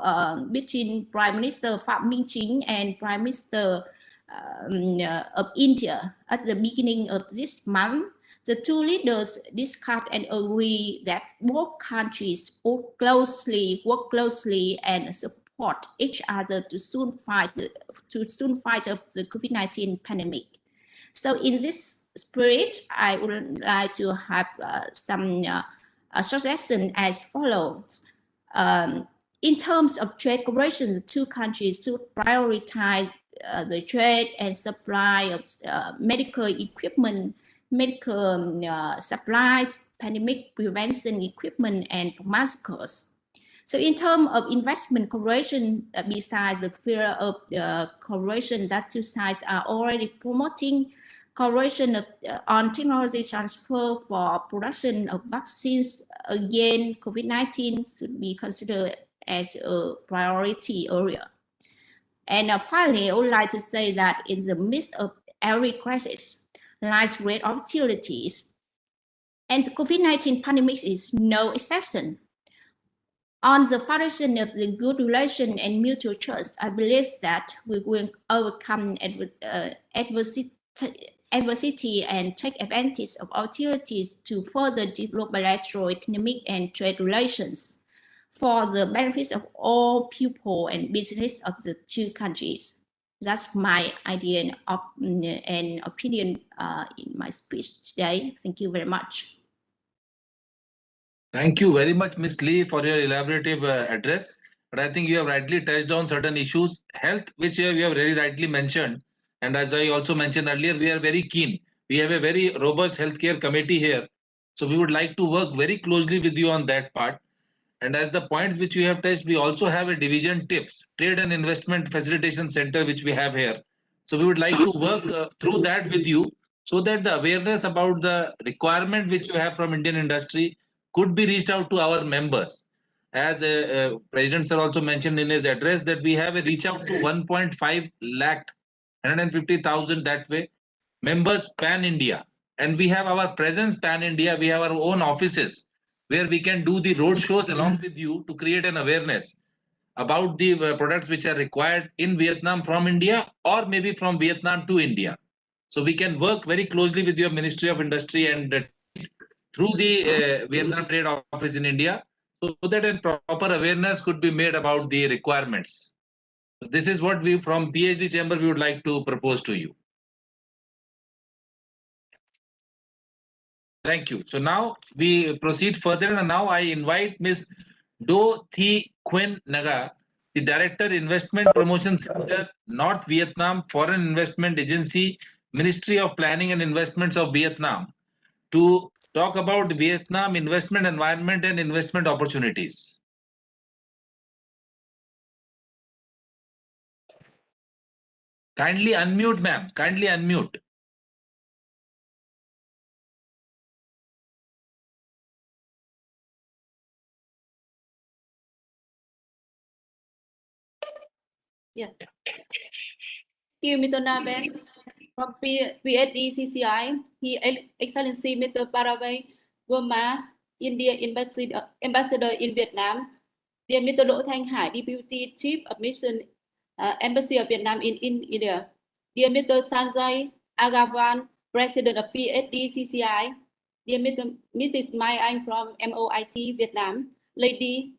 between Prime Minister Phạm Minh Chính and Prime Minister of India at the beginning of this month, the two leaders discussed and agreed that both countries work closely and support each other to soon fight up the COVID-19 pandemic. So in this spirit, I would like to have some suggestion as follows. In terms of trade cooperation, the two countries should prioritize the trade and supply of medical equipment, medical supplies, pandemic prevention equipment, and pharmaceuticals. So in terms of investment cooperation, besides the field of cooperation that two sides are already promoting, cooperation on technology transfer for production of vaccines against COVID-19 should be considered as a priority area. And finally, I would like to say that in the midst of every crisis lies great opportunities, and the COVID-19 pandemic is no exception. On the foundation of the good relation and mutual trust, I believe that we will overcome adversity and take advantage of opportunities to further develop bilateral economic and trade relations for the benefits of all people and business of the two countries. That's my idea and opinion in my speech today. Thank you very much. Thank you very much, Ms. Lee, for your elaborative address. But I think you have rightly touched on certain issues. Health, which you have very rightly mentioned. And as I also mentioned earlier, we are very keen. We have a very robust healthcare committee here. So we would like to work very closely with you on that part. And as the points which you have touched, we also have a division TIPS, Trade and Investment Facilitation Center, which we have here. So we would like to work through that with you so that the awareness about the requirement which you have from Indian industry could be reached out to our members. As President Sir also mentioned in his address that we have a reach out to 1.5 lakh, 150,000 that way, members pan-India. And we have our presence pan-India, we have our own offices where we can do the road shows along with you to create an awareness about the products which are required in Vietnam from India or maybe from Vietnam to India. So we can work very closely with your Ministry of Industry and through the Vietnam Trade Office in India so that a proper awareness could be made about the requirements. So this is what we from PhD Chamber we would like to propose to you. Thank you. So now we proceed further, and now I invite Ms. Do Thi Quyen Naga, the Director Investment Promotion Center, North Vietnam Foreign Investment Agency, Ministry of Planning and Investments of Vietnam, to talk about Vietnam investment environment and investment opportunities. Kindly unmute, ma'am. Kindly unmute. Yeah. Thank you, Mr. Naben. From PhD CCI, His Excellency Mr. Paravay Verma, India Ambassador in Vietnam, dear Mr. Do Thanh Hai, Deputy Chief of Mission, Embassy of Vietnam in India, dear Mr. Sanjay Agavan, President of PhD CCI, dear Mrs. Mai Anh from MOIT Vietnam, ladies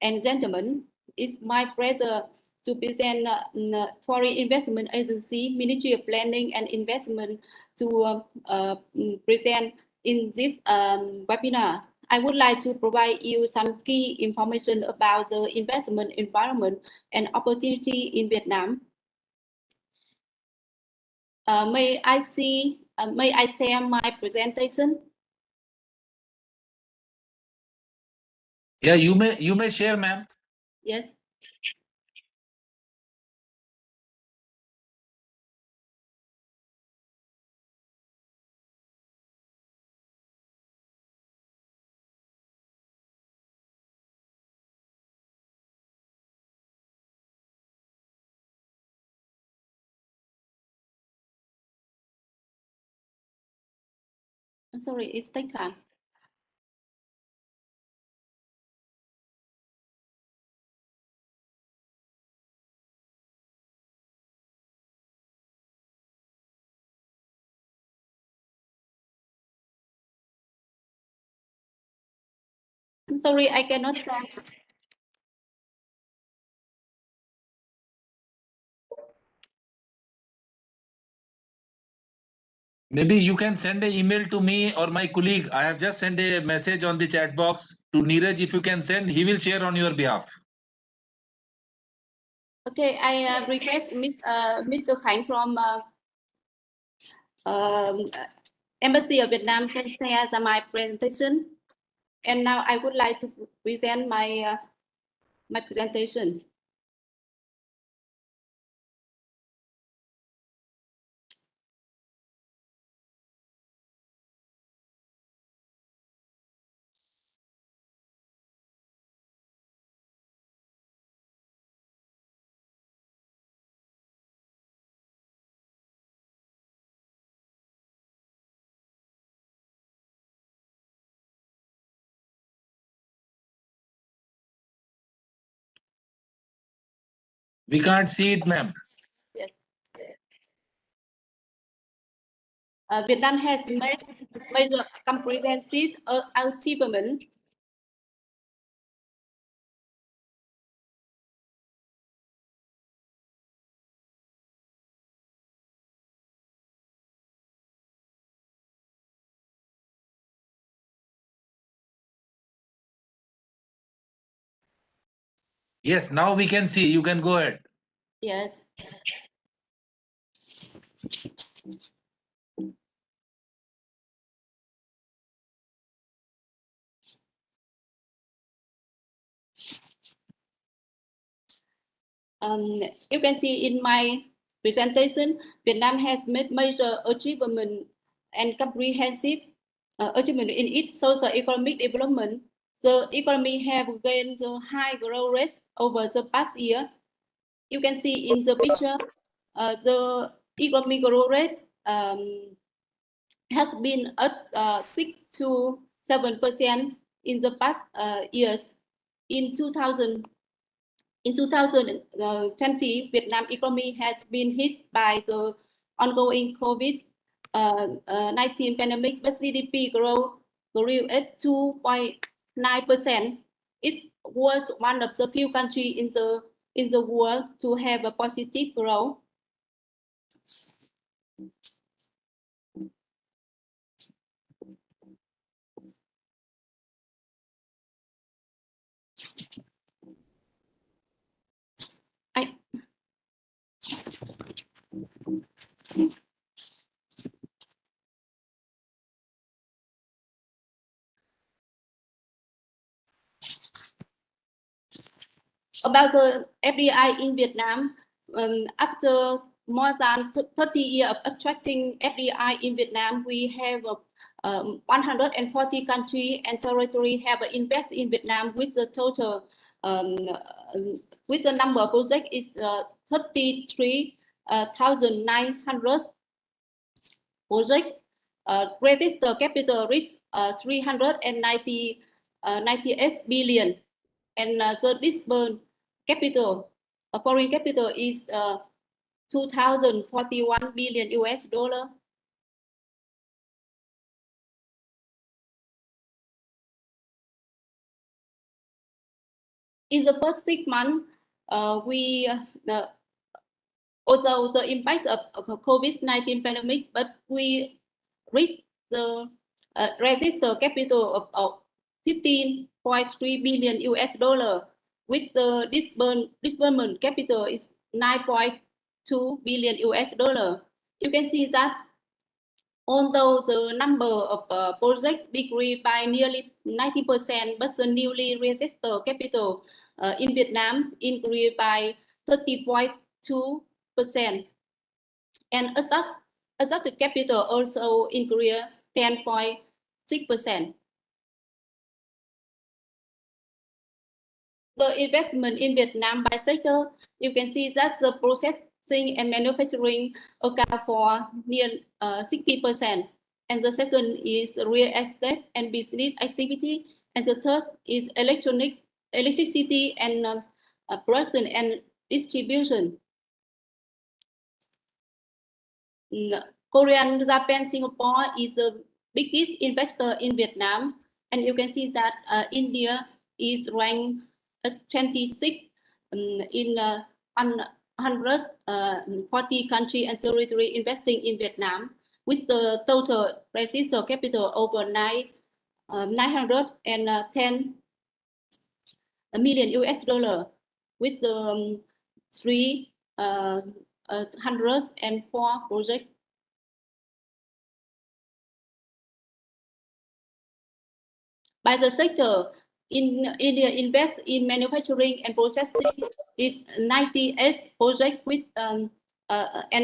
and gentlemen, it's my pleasure to present Foreign Investment Agency, Ministry of Planning and Investment to present in this webinar. I would like to provide you some key information about the investment environment and opportunity in Vietnam. May I share my presentation? Yeah, you may share, ma'am. Yes. I'm sorry, it's take time. I'm sorry, I cannot stand. Maybe you can send an email to me or my colleague. I have just sent a message on the chat box to Neeraj. If you can send, he will share on your behalf. Okay, I request Mr. Khánh from Embassy of Vietnam can share my presentation. And now I would like to present my my presentation. We can't see it, ma'am. Yes. Vietnam has made major comprehensive achievement. Yes, now we can see. You can go ahead. Yes. You can see in my presentation, Vietnam has made major achievement and comprehensive achievement in its social economic development. The economy have gained the high growth rates over the past year. You can see in the picture, the economic growth rate has been at 6 to 7% in the past years. In 2020, Vietnam economy has been hit by the ongoing COVID-19 pandemic, but GDP grew at 2.9%. It was one of the few countries in the world to have a positive growth. About the FDI in Vietnam, after more than 30 years of attracting FDI in Vietnam, we have 140 countries and territories have invested in Vietnam with the total, with the number of projects is 33,900 projects. Registered capital reached 398 billion. And the disbursed capital, foreign capital is 2,041 billion US dollar. In the first 6 months, although the impact of COVID-19 pandemic, but we reached the registered capital of 15.3 billion US dollar, with the disbursement capital is 9.2 billion US dollar. You can see that although the number of projects decreased by nearly 90%, but the newly registered capital in Vietnam increased by 30.2%. And adjusted capital also increased 10.6%. The investment in Vietnam by sector, you can see that the processing and manufacturing account for near 60%. And the second is real estate and business activity. And the third is electricity and production and distribution. Korea, Japan, Singapore is the biggest investor in Vietnam. And you can see that India is ranked 26 in 140 country and territory investing in Vietnam. with the total registered capital over 910 million US dollar, with the 304 projects. By the sector, India invests in manufacturing and processing is 98 projects with and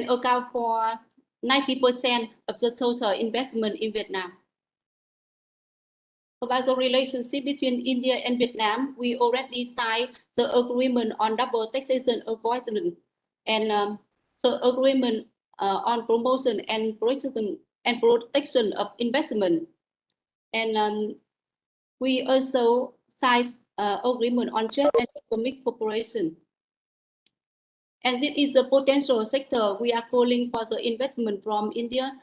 account for 90% of the total investment in Vietnam. About the relationship between India and Vietnam, we already signed the agreement on double taxation avoidance and the agreement on promotion and protection of investment. And we also signed agreement on trade and economic cooperation. And this is the potential sector we are calling for the investment from India.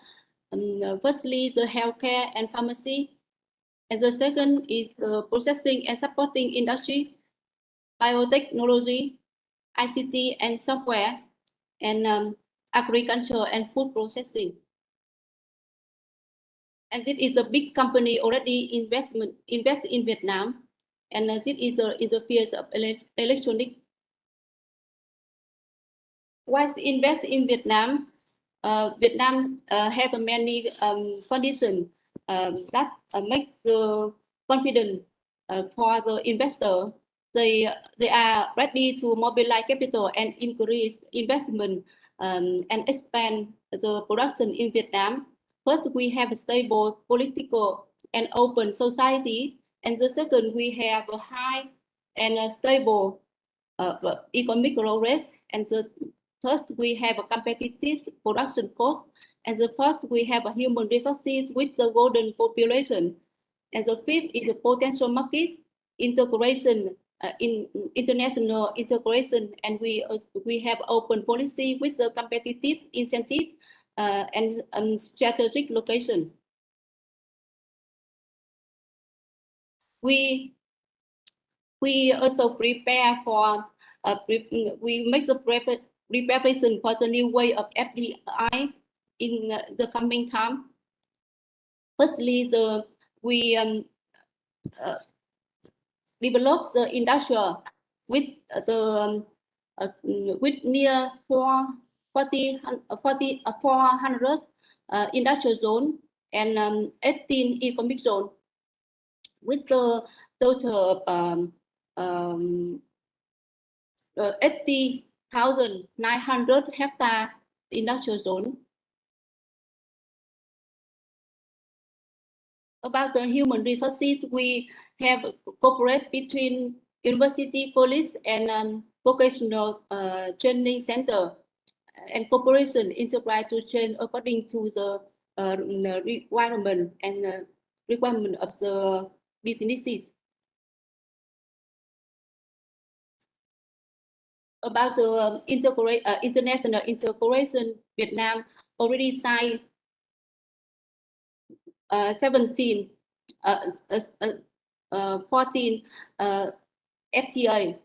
Firstly, the healthcare and pharmacy. And the second is the processing and supporting industry, biotechnology, ICT and software, and agriculture and food processing. And this is a big company already invest in Vietnam, and this is in the field of electronic. Once invest in Vietnam, Vietnam have many conditions that make the confident for the investor. They are ready to mobilize capital and increase investment and expand the production in Vietnam. First, we have a stable political and open society, and the second, we have a high and stable economic growth, and the first, we have a competitive production cost, and the first, we have a human resources with the golden population, and the fifth is the potential market integration, in international integration, and we have open policy with the competitive incentive and strategic location. We also prepare for we make the preparation for the new way of FDI in the coming time. Firstly, we develop the industrial with with near 400 industrial zone and 18 economic zone with the total 80,900 hectare industrial zone. About the human resources, we have cooperate between university, college, and vocational training center, and cooperation enterprise to train according to the requirement and requirement of the businesses. About the international integration, Vietnam already signed 14 FTA,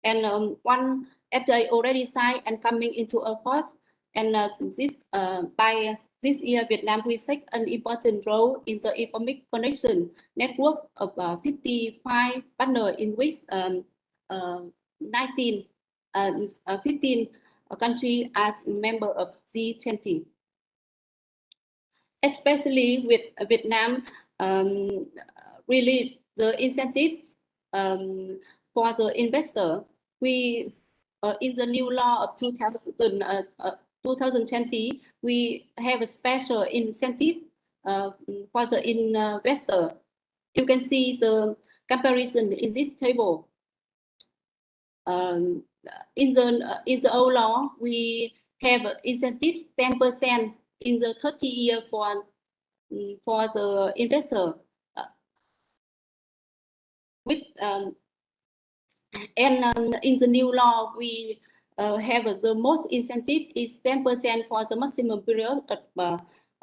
and one FTA already signed and coming into force. And by this year, Vietnam will take an important role in the economic connection network of 55 partners, in which 15 countries as member of G20. Especially with Vietnam, really the incentives for the investor. We in the new law of 2020, we have a special incentive for the investor. You can see the comparison in this table. In the old law, we have incentives 10% in the 30 year for the investor. In the new law, we have the most incentive is 10% for the maximum period of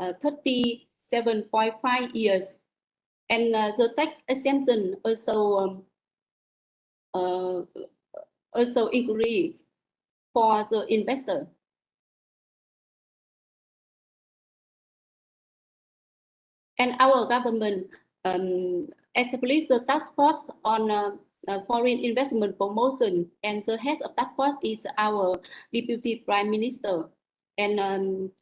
37.5 years, and the tax exemption also increase for the investor. And our government established the task force on foreign investment promotion, and the head of that force is our Deputy Prime Minister. And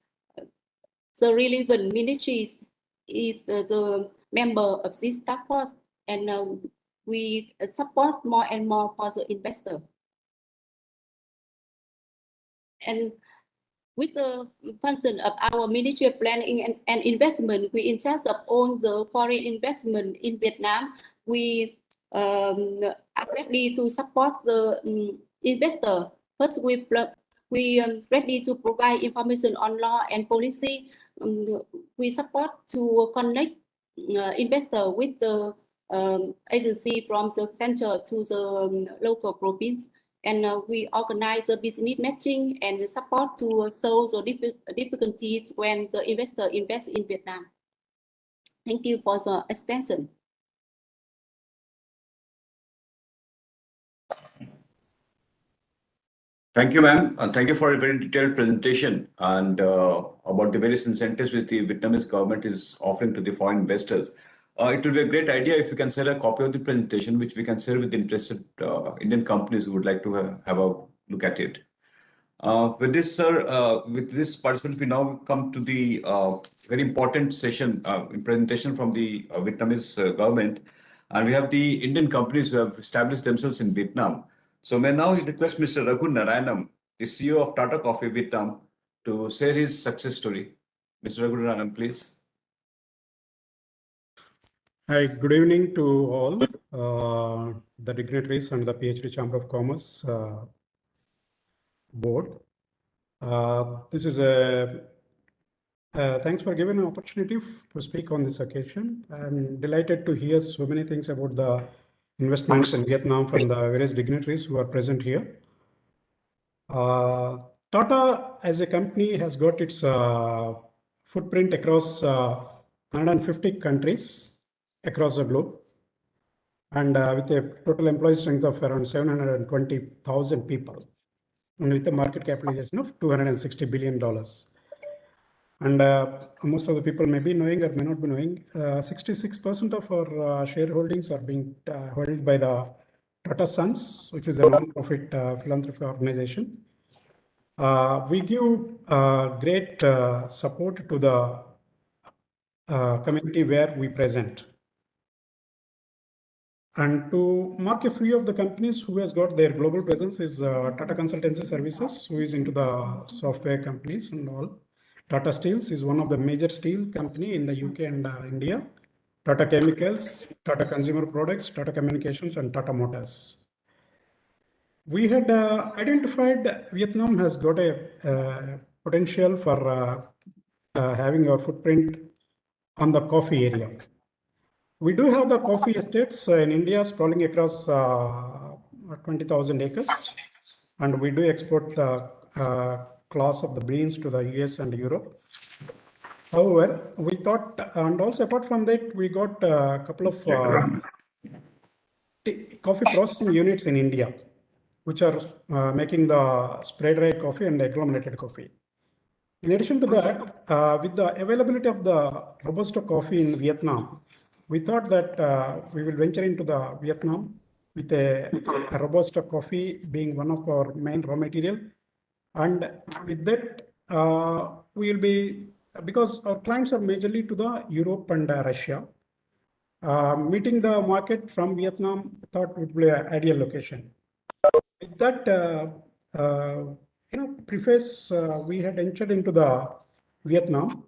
the relevant ministries is the member of this task force, and we support more and more for the investor. And with the function of our Ministry of Planning and Investment, we in charge of all the foreign investment in Vietnam. We are ready to support the investor. First, we ready to provide information on law and policy. We support to connect investor with the agency from the center to the local province. And we organize the business matching and the support to solve the difficulties when the investor invests in Vietnam. Thank you for the extension. Thank you, ma'am. And thank you for a very detailed presentation and about the various incentives which the Vietnamese government is offering to the foreign investors. It will be a great idea if you can sell a copy of the presentation, which we can share with the interested Indian companies who would like to have a look at it. With this, sir, with this participant, we now come to the very important session, presentation from the Vietnamese government. And we have the Indian companies who have established themselves in Vietnam. So may now request Mr. Raghu Narayanam, the CEO of Tata Coffee Vietnam, to share his success story. Mr. Raghu Narayanam, please. Hi, good evening to all the dignitaries and the PhD Chamber of Commerce board. This is a thanks for giving an opportunity to speak on this occasion. I'm delighted to hear so many things about the investments in Vietnam from the various dignitaries who are present here. Tata as a company has got its footprint across 150 countries across the globe, and with a total employee strength of around 720,000 people, and with a market capitalization of $260 billion. And most of the people may be knowing or may not be knowing, 66% of our shareholdings are being held by the Tata Sons, which is a non-profit philanthropy organization. We give great support to the community where we present. And to mark a few of the companies who has got their global presence is Tata Consultancy Services, who is into the software companies and all. Tata Steels is one of the major steel company in the UK and India. Tata Chemicals, Tata Consumer Products, Tata Communications, and Tata Motors. We had identified Vietnam has got a potential for having our footprint on the coffee area. We do have the coffee estates in India sprawling across 20,000 acres, and we do export the class of the beans to the US and Europe. However, we thought, and also apart from that, we got a couple of coffee processing units in India, which are making the spray dried coffee and agglomerated coffee. In addition to that, with the availability of the Robusta coffee in Vietnam, we thought that we will venture into the Vietnam with a Robusta coffee being one of our main raw material. And with that, we will be, because our clients are majorly to the Europe and Russia, meeting the market from Vietnam, I thought would be an ideal location. With that, preface, we had entered into the Vietnam.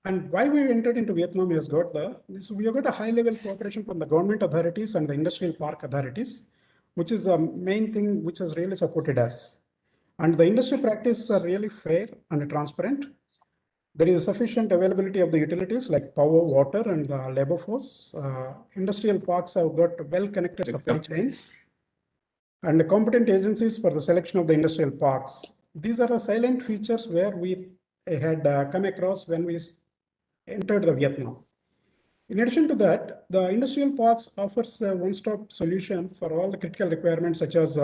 And why we entered into Vietnam has got we have got a high level cooperation from the government authorities and the industrial park authorities, which is the main thing which has really supported us. And the industry practices are really fair and transparent. There is sufficient availability of the utilities like power, water, and the labor force. Industrial parks have got well-connected supply chains and the competent agencies for the selection of the industrial parks. These are the silent features where we had come across when we entered the Vietnam. In addition to that, the industrial parks offers a one-stop solution for all the critical requirements such as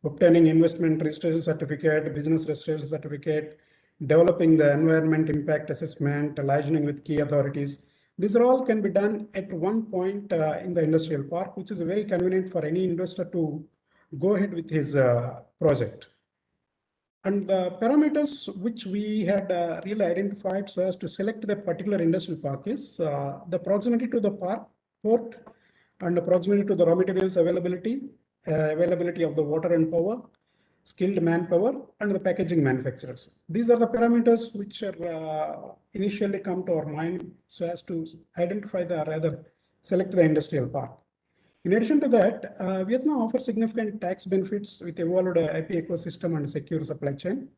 obtaining investment registration certificate, business registration certificate, developing the environment impact assessment, liaising with key authorities. These are all can be done at one point in the industrial park, which is very convenient for any investor to go ahead with his project. And the parameters which we had really identified so as to select the particular industrial park is the proximity to the port, and the proximity to the raw materials availability, availability of the water and power, skilled manpower, and the packaging manufacturers. These are the parameters which are initially come to our mind so as to identify the rather select the industrial park. In addition to that, Vietnam offers significant tax benefits with evolved IP ecosystem and secure supply chain.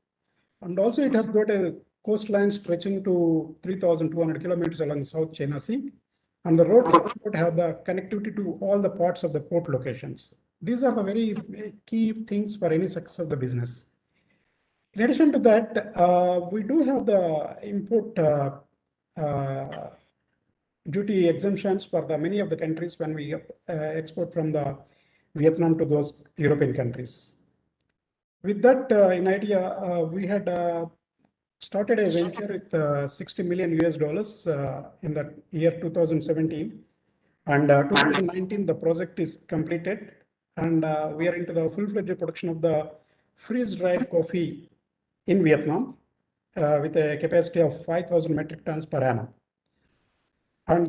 And also it has got a coastline stretching to 3,200 kilometers along the South China Sea. And the road transport have the connectivity to all the parts of the port locations. These are the very key things for any success of the business. In addition to that, we do have the import duty exemptions for the many of the countries when we export from the Vietnam to those European countries. With that in idea, we had started a venture with 60 million US dollars in the year 2017, and 2019 the project is completed, and we are into the full-fledged production of the freeze-dried coffee in Vietnam with a capacity of 5,000 metric tons per annum. And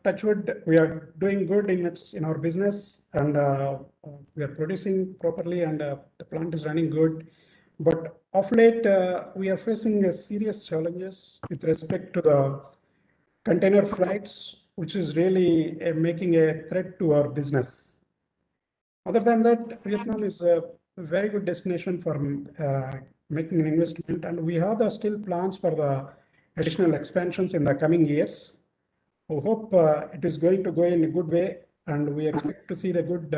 touchwood, we are doing good in our business, and we are producing properly, and the plant is running good. But of late, we are facing serious challenges with respect to the container flights, which is really making a threat to our business. Other than that, Vietnam is a very good destination for making an investment, and we have the still plans for the additional expansions in the coming years. We hope it is going to go in a good way, and we expect to see the good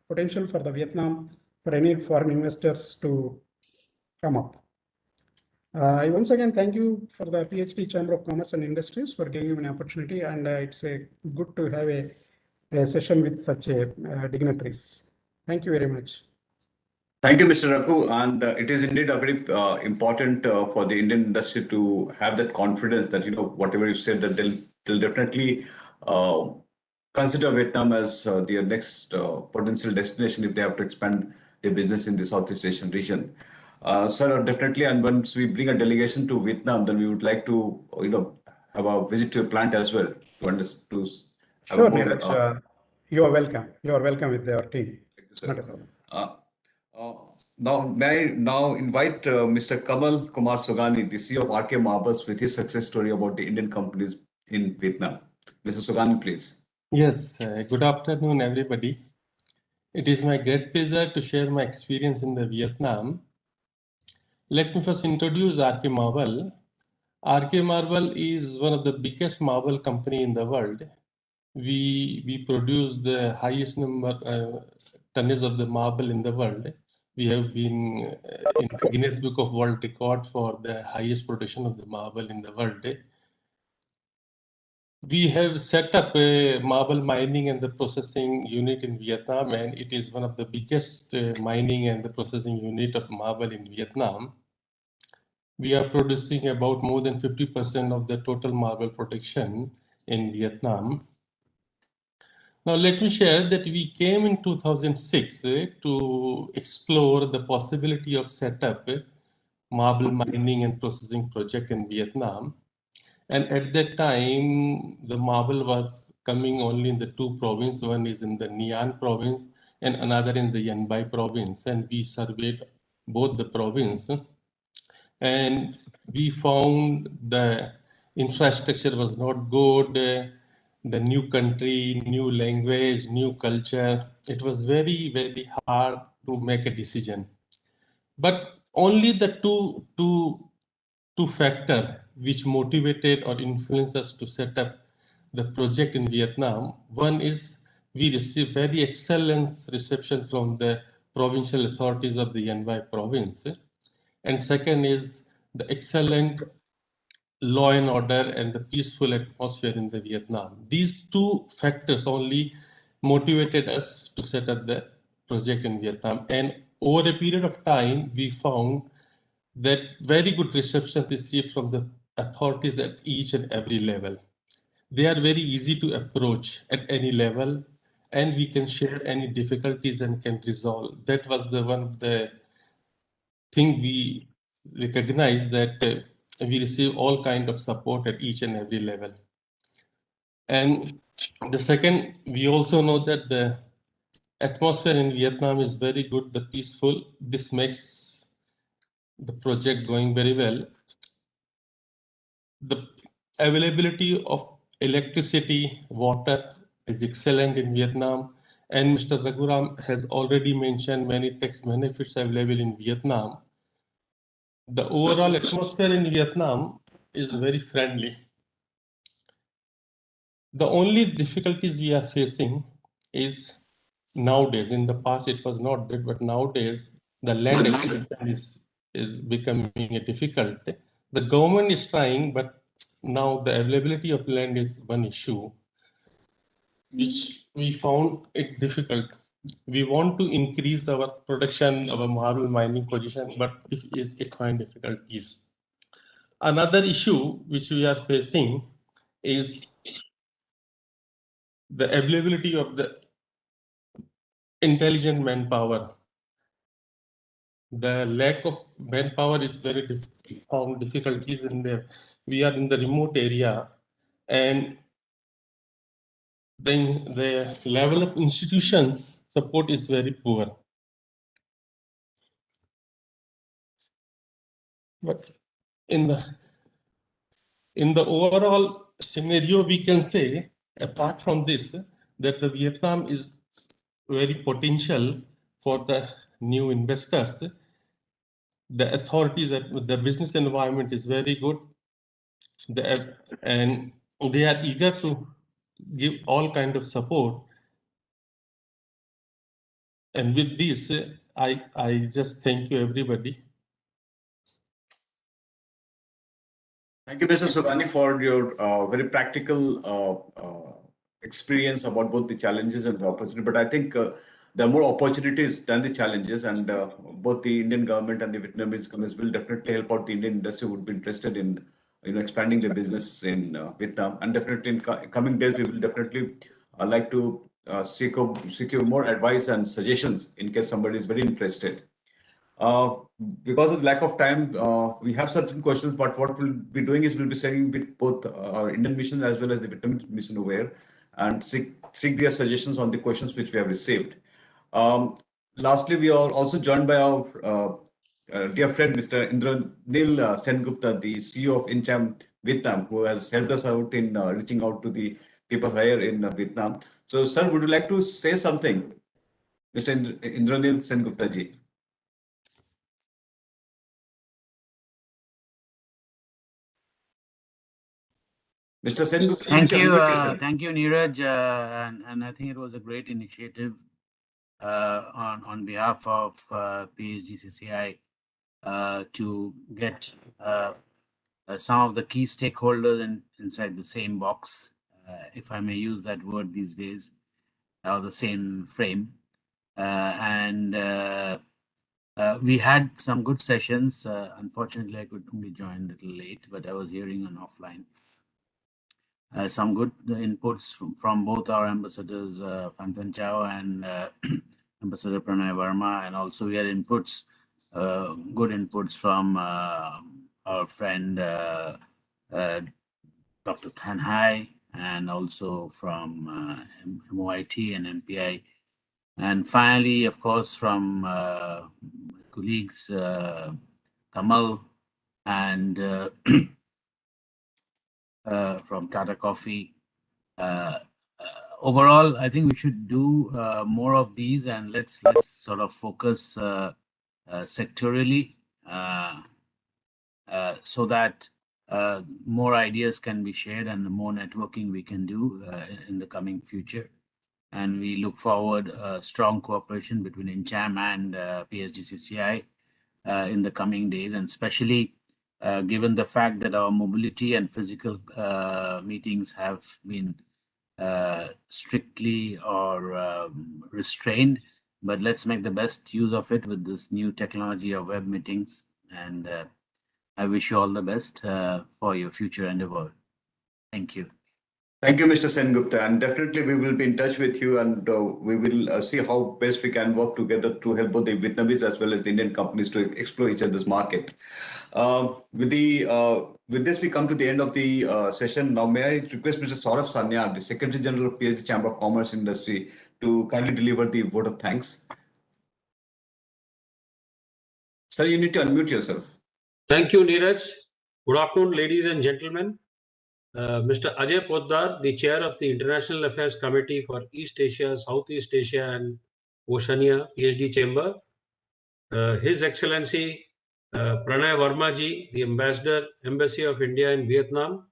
potential for the Vietnam for any foreign investors to come up. I once again thank you for the PhD Chamber of Commerce and Industries for giving me an opportunity, and it's good to have a session with such dignitaries. Thank you very much. Thank you, Mr. Rakku. And it is indeed a very important for the Indian industry to have that confidence that, whatever you said, that they'll definitely consider Vietnam as their next potential destination if they have to expand their business in the Southeast Asian region. Sir, definitely. And once we bring a delegation to Vietnam, then we would like to, have a visit to a plant as well to understand. Sure, Neeraj. You are welcome. You are welcome with our team. Thank you, sir. Not a problem. Now, may I now invite Mr. Kamal Kumar Sogani, the CEO of RK Marbles, with his success story about the Indian companies in Vietnam. Mr. Sogani, please. Yes, good afternoon, everybody. It is my great pleasure to share my experience in the Vietnam. Let me first introduce RK Marble. RK Marble is one of the biggest marble company in the world. We produce the highest number tonnage of the marble in the world. We have been in Guinness Book of World Record for the highest production of the marble in the world. We have set up a marble mining and the processing unit in Vietnam, and it is one of the biggest mining and the processing unit of marble in Vietnam. We are producing about more than 50% of the total marble production in Vietnam. Now, let me share that we came in 2006 to explore the possibility of set up a marble mining and processing project in Vietnam. And at that time, the marble was coming only in the two provinces. One is in the Ninh province and another in the Yên Bai province. And we surveyed both the provinces. And we found the infrastructure was not good. The new country, new language, new culture. It was very, very hard to make a decision. But only the two factors which motivated or influenced us to set up the project in Vietnam. One is we received very excellent reception from the provincial authorities of the Yên Bai province. And second is the excellent law and order and the peaceful atmosphere in the Vietnam. These two factors only motivated us to set up the project in Vietnam. And over a period of time, we found that very good reception received from the authorities at each and every level. they are very easy to approach at any level, and we can share any difficulties and can resolve. That was the one of the thing we recognize, that we receive all kind of support at each and every level. And the second, we also know that the atmosphere in Vietnam is very good, the peaceful. This makes the project going very well. The availability of electricity, water is excellent in Vietnam. And Mr. Raghuram has already mentioned many tax benefits available in Vietnam. The overall atmosphere in Vietnam is very friendly. The only difficulties we are facing is nowadays. In the past, it was not that, but nowadays the land acquisition is becoming a difficult. The government is trying, but now the availability of land is one issue, which we found it difficult. We want to increase our production, our marble mining position, but it find difficulties. Another issue which we are facing is the availability of the intelligent manpower. The lack of manpower is very found difficulties in there. We are in the remote area, and then the level of institutions support is very poor. But in the overall scenario, we can say, apart from this, that the Vietnam is very potential for the new investors. The authorities, the business environment is very good, and they are eager to give all kind of support. And with this, I just thank you, everybody. Thank you, Mr. Sogani, for your very practical experience about both the challenges and the opportunity. But I think there are more opportunities than the challenges, and both the Indian government and the Vietnamese governments will definitely help out the Indian industry who would be interested in expanding their business in Vietnam. And definitely in coming days, we will definitely like to secure more advice and suggestions in case somebody is very interested. Because of lack of time, we have certain questions, but what we'll be doing is we'll be sending with both our Indian mission as well as the Vietnamese mission over here, and seek their suggestions on the questions which we have received. Lastly, we are also joined by our dear friend, Mr. Indranil Sengupta, the CEO of Incham Vietnam, who has helped us out in reaching out to the people here in Vietnam. So, sir, would you like to say something, Mr. Indranil Sengupta ji? Mr. Sengupta, thank you, Neeraj, and I think it was a great initiative on behalf of PSGCCI to get some of the key stakeholders inside the same box, if I may use that word these days, or the same frame. We had some good sessions. Unfortunately, I could only join a little late, but I was hearing on offline. Some good inputs from both our ambassadors, Phan Thanh Chau and Ambassador Pranay Verma, and also we had inputs, good inputs from our friend Dr. Thanh Hai, and also from MOIT and MPI. And finally, of course, from colleagues Kamal and from Tata Coffee. Overall, I think we should do more of these, and let's sort of focus sectorially so that more ideas can be shared and the more networking we can do in the coming future. And we look forward strong cooperation between Incham and PSGCCI in the coming days, and especially given the fact that our mobility and physical meetings have been strictly or restrained, but let's make the best use of it with this new technology of web meetings. And I wish you all the best for your future endeavor. Thank you. Thank you, Mr. Sengupta, and definitely we will be in touch with you, and we will see how best we can work together to help both the Vietnamese as well as the Indian companies to explore each other's market. With this, we come to the end of the session. Now, may I request Mr. Saurabh Sanyal, the Secretary General of PhD Chamber of Commerce Industry, to kindly deliver the vote of thanks. Sir, you need to unmute yourself. Thank you, Neeraj. Good afternoon, ladies and gentlemen. Mr. Ajay Poddar, the Chair of the International Affairs Committee for East Asia, Southeast Asia and Oceania, PhD Chamber. His Excellency Pranay Verma ji, the Ambassador, Embassy of India in Vietnam.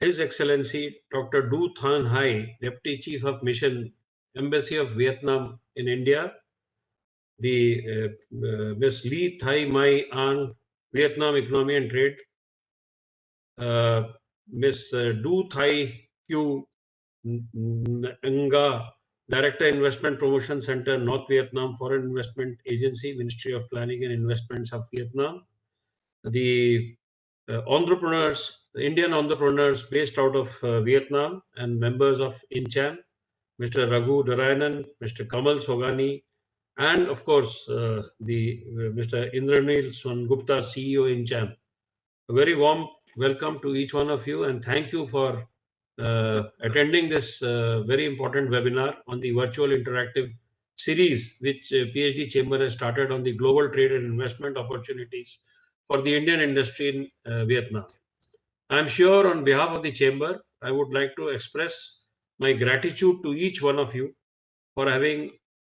His Excellency Dr. Du Thanh Hai, Deputy Chief of Mission, Embassy of Vietnam in India. The Ms. Lee Thai Mai An, Vietnam Economy and Trade. Ms. Du Thai Q Nga, Director Investment Promotion Center, North Vietnam Foreign Investment Agency, Ministry of Planning and Investments of Vietnam. The entrepreneurs, the Indian entrepreneurs based out of Vietnam and members of INCHAM, Mr. Raghu Narayanan, Mr. Kamal Sogani, and of course, Mr. Indranil Sengupta, CEO INCHAM. A very warm welcome to each one of you, and thank you for attending this very important webinar on the virtual interactive series which PhD Chamber has started on the global trade and investment opportunities for the Indian industry in Vietnam. I'm sure on behalf of the Chamber, I would like to express my gratitude to each one of you for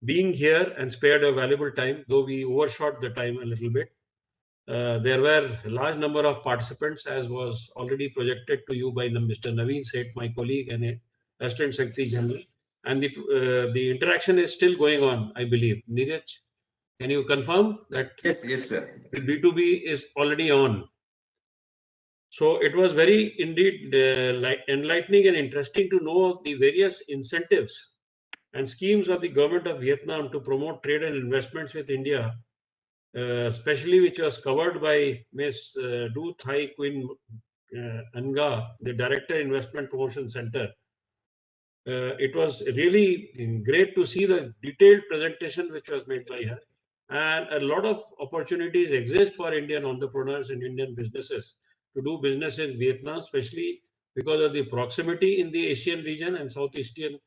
being here and spared a valuable time, though we overshot the time a little bit. There were a large number of participants, as was already projected to you by Mr. Naveen Seth, my colleague and Assistant Secretary General. And the interaction is still going on, I believe. Neeraj, can you confirm that? Yes, sir. The B2B is already on. So it was very indeed enlightening and interesting to know the various incentives and schemes of the government of Vietnam to promote trade and investments with India, especially which was covered by Ms. Du Thai Quinn Nga, the Director Investment Promotion Center. It was really great to see the detailed presentation which was made by her. And a lot of opportunities exist for Indian entrepreneurs and Indian businesses to do business in Vietnam, especially because of the proximity in the Asian region and South Asian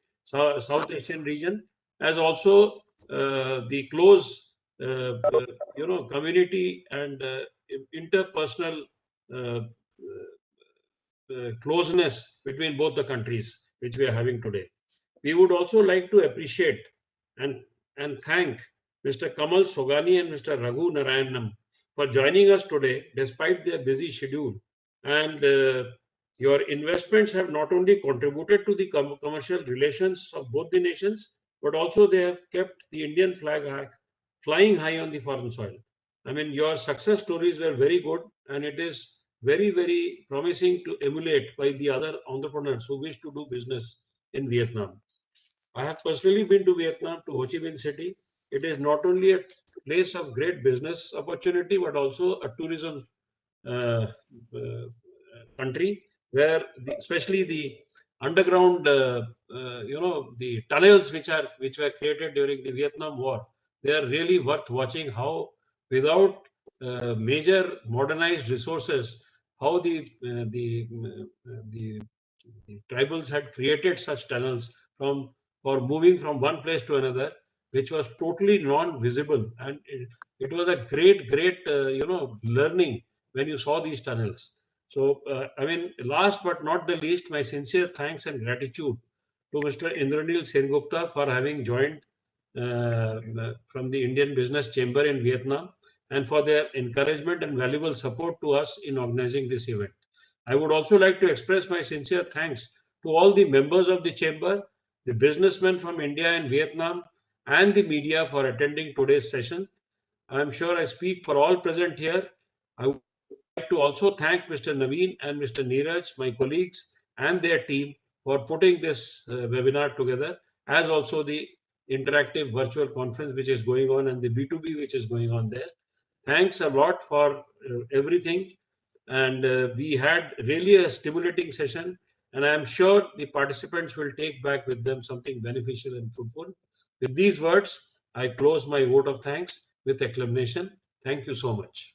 region, as also the close community and interpersonal closeness between both the countries which we are having today. We would also like to appreciate and thank Mr. Kamal Sogani and Mr. Raghu Narayanam for joining us today despite their busy schedule. And your investments have not only contributed to the commercial relations of both the nations, but also they have kept the Indian flag flying high on the foreign soil. I mean, your success stories were very good, and it is very, very promising to emulate by the other entrepreneurs who wish to do business in Vietnam. I have personally been to Vietnam, to Ho Chi Minh City. It is not only a place of great business opportunity, but also a tourism country where especially the underground, the tunnels which were created during the Vietnam War, they are really worth watching how without major modernized resources, how the tribals had created such tunnels for moving from one place to another, which was totally non-visible, and it was a great learning when you saw these tunnels. So I mean, last but not the least, my sincere thanks and gratitude to Mr. Indranil Sengupta for having joined from the Indian Business Chamber in Vietnam, and for their encouragement and valuable support to us in organizing this event. I would also like to express my sincere thanks to all the members of the chamber, the businessmen from India and Vietnam, and the media for attending today's session. I am sure I speak for all present here. I would like to also thank Mr. Naveen and Mr. Neeraj, my colleagues, and their team for putting this webinar together, as also the interactive virtual conference which is going on and the B2B which is going on there. Thanks a lot for everything. And we had really a stimulating session. And I am sure the participants will take back with them something beneficial and fruitful. With these words, I close my vote of thanks with acclamation. Thank you so much.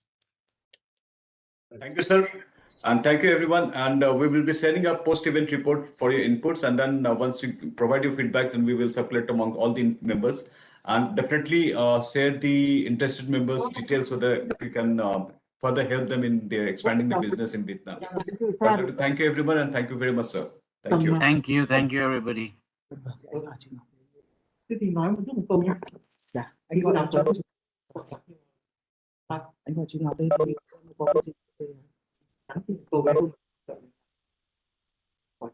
Thank you, sir. And thank you, everyone. And we will be sending a post-event report for your inputs. And then once you provide your feedback, then we will circulate among all the members. And definitely share the interested members' details so that we can further help them in their expanding the business in Vietnam. But thank you, everyone. And thank you very much, sir. Thank you. Thank you. Thank you, everybody. Thế thì nói một chút một câu nhé. Dạ, anh gọi nào cho anh gọi chị nào đây thì có cái gì để nhắn tin câu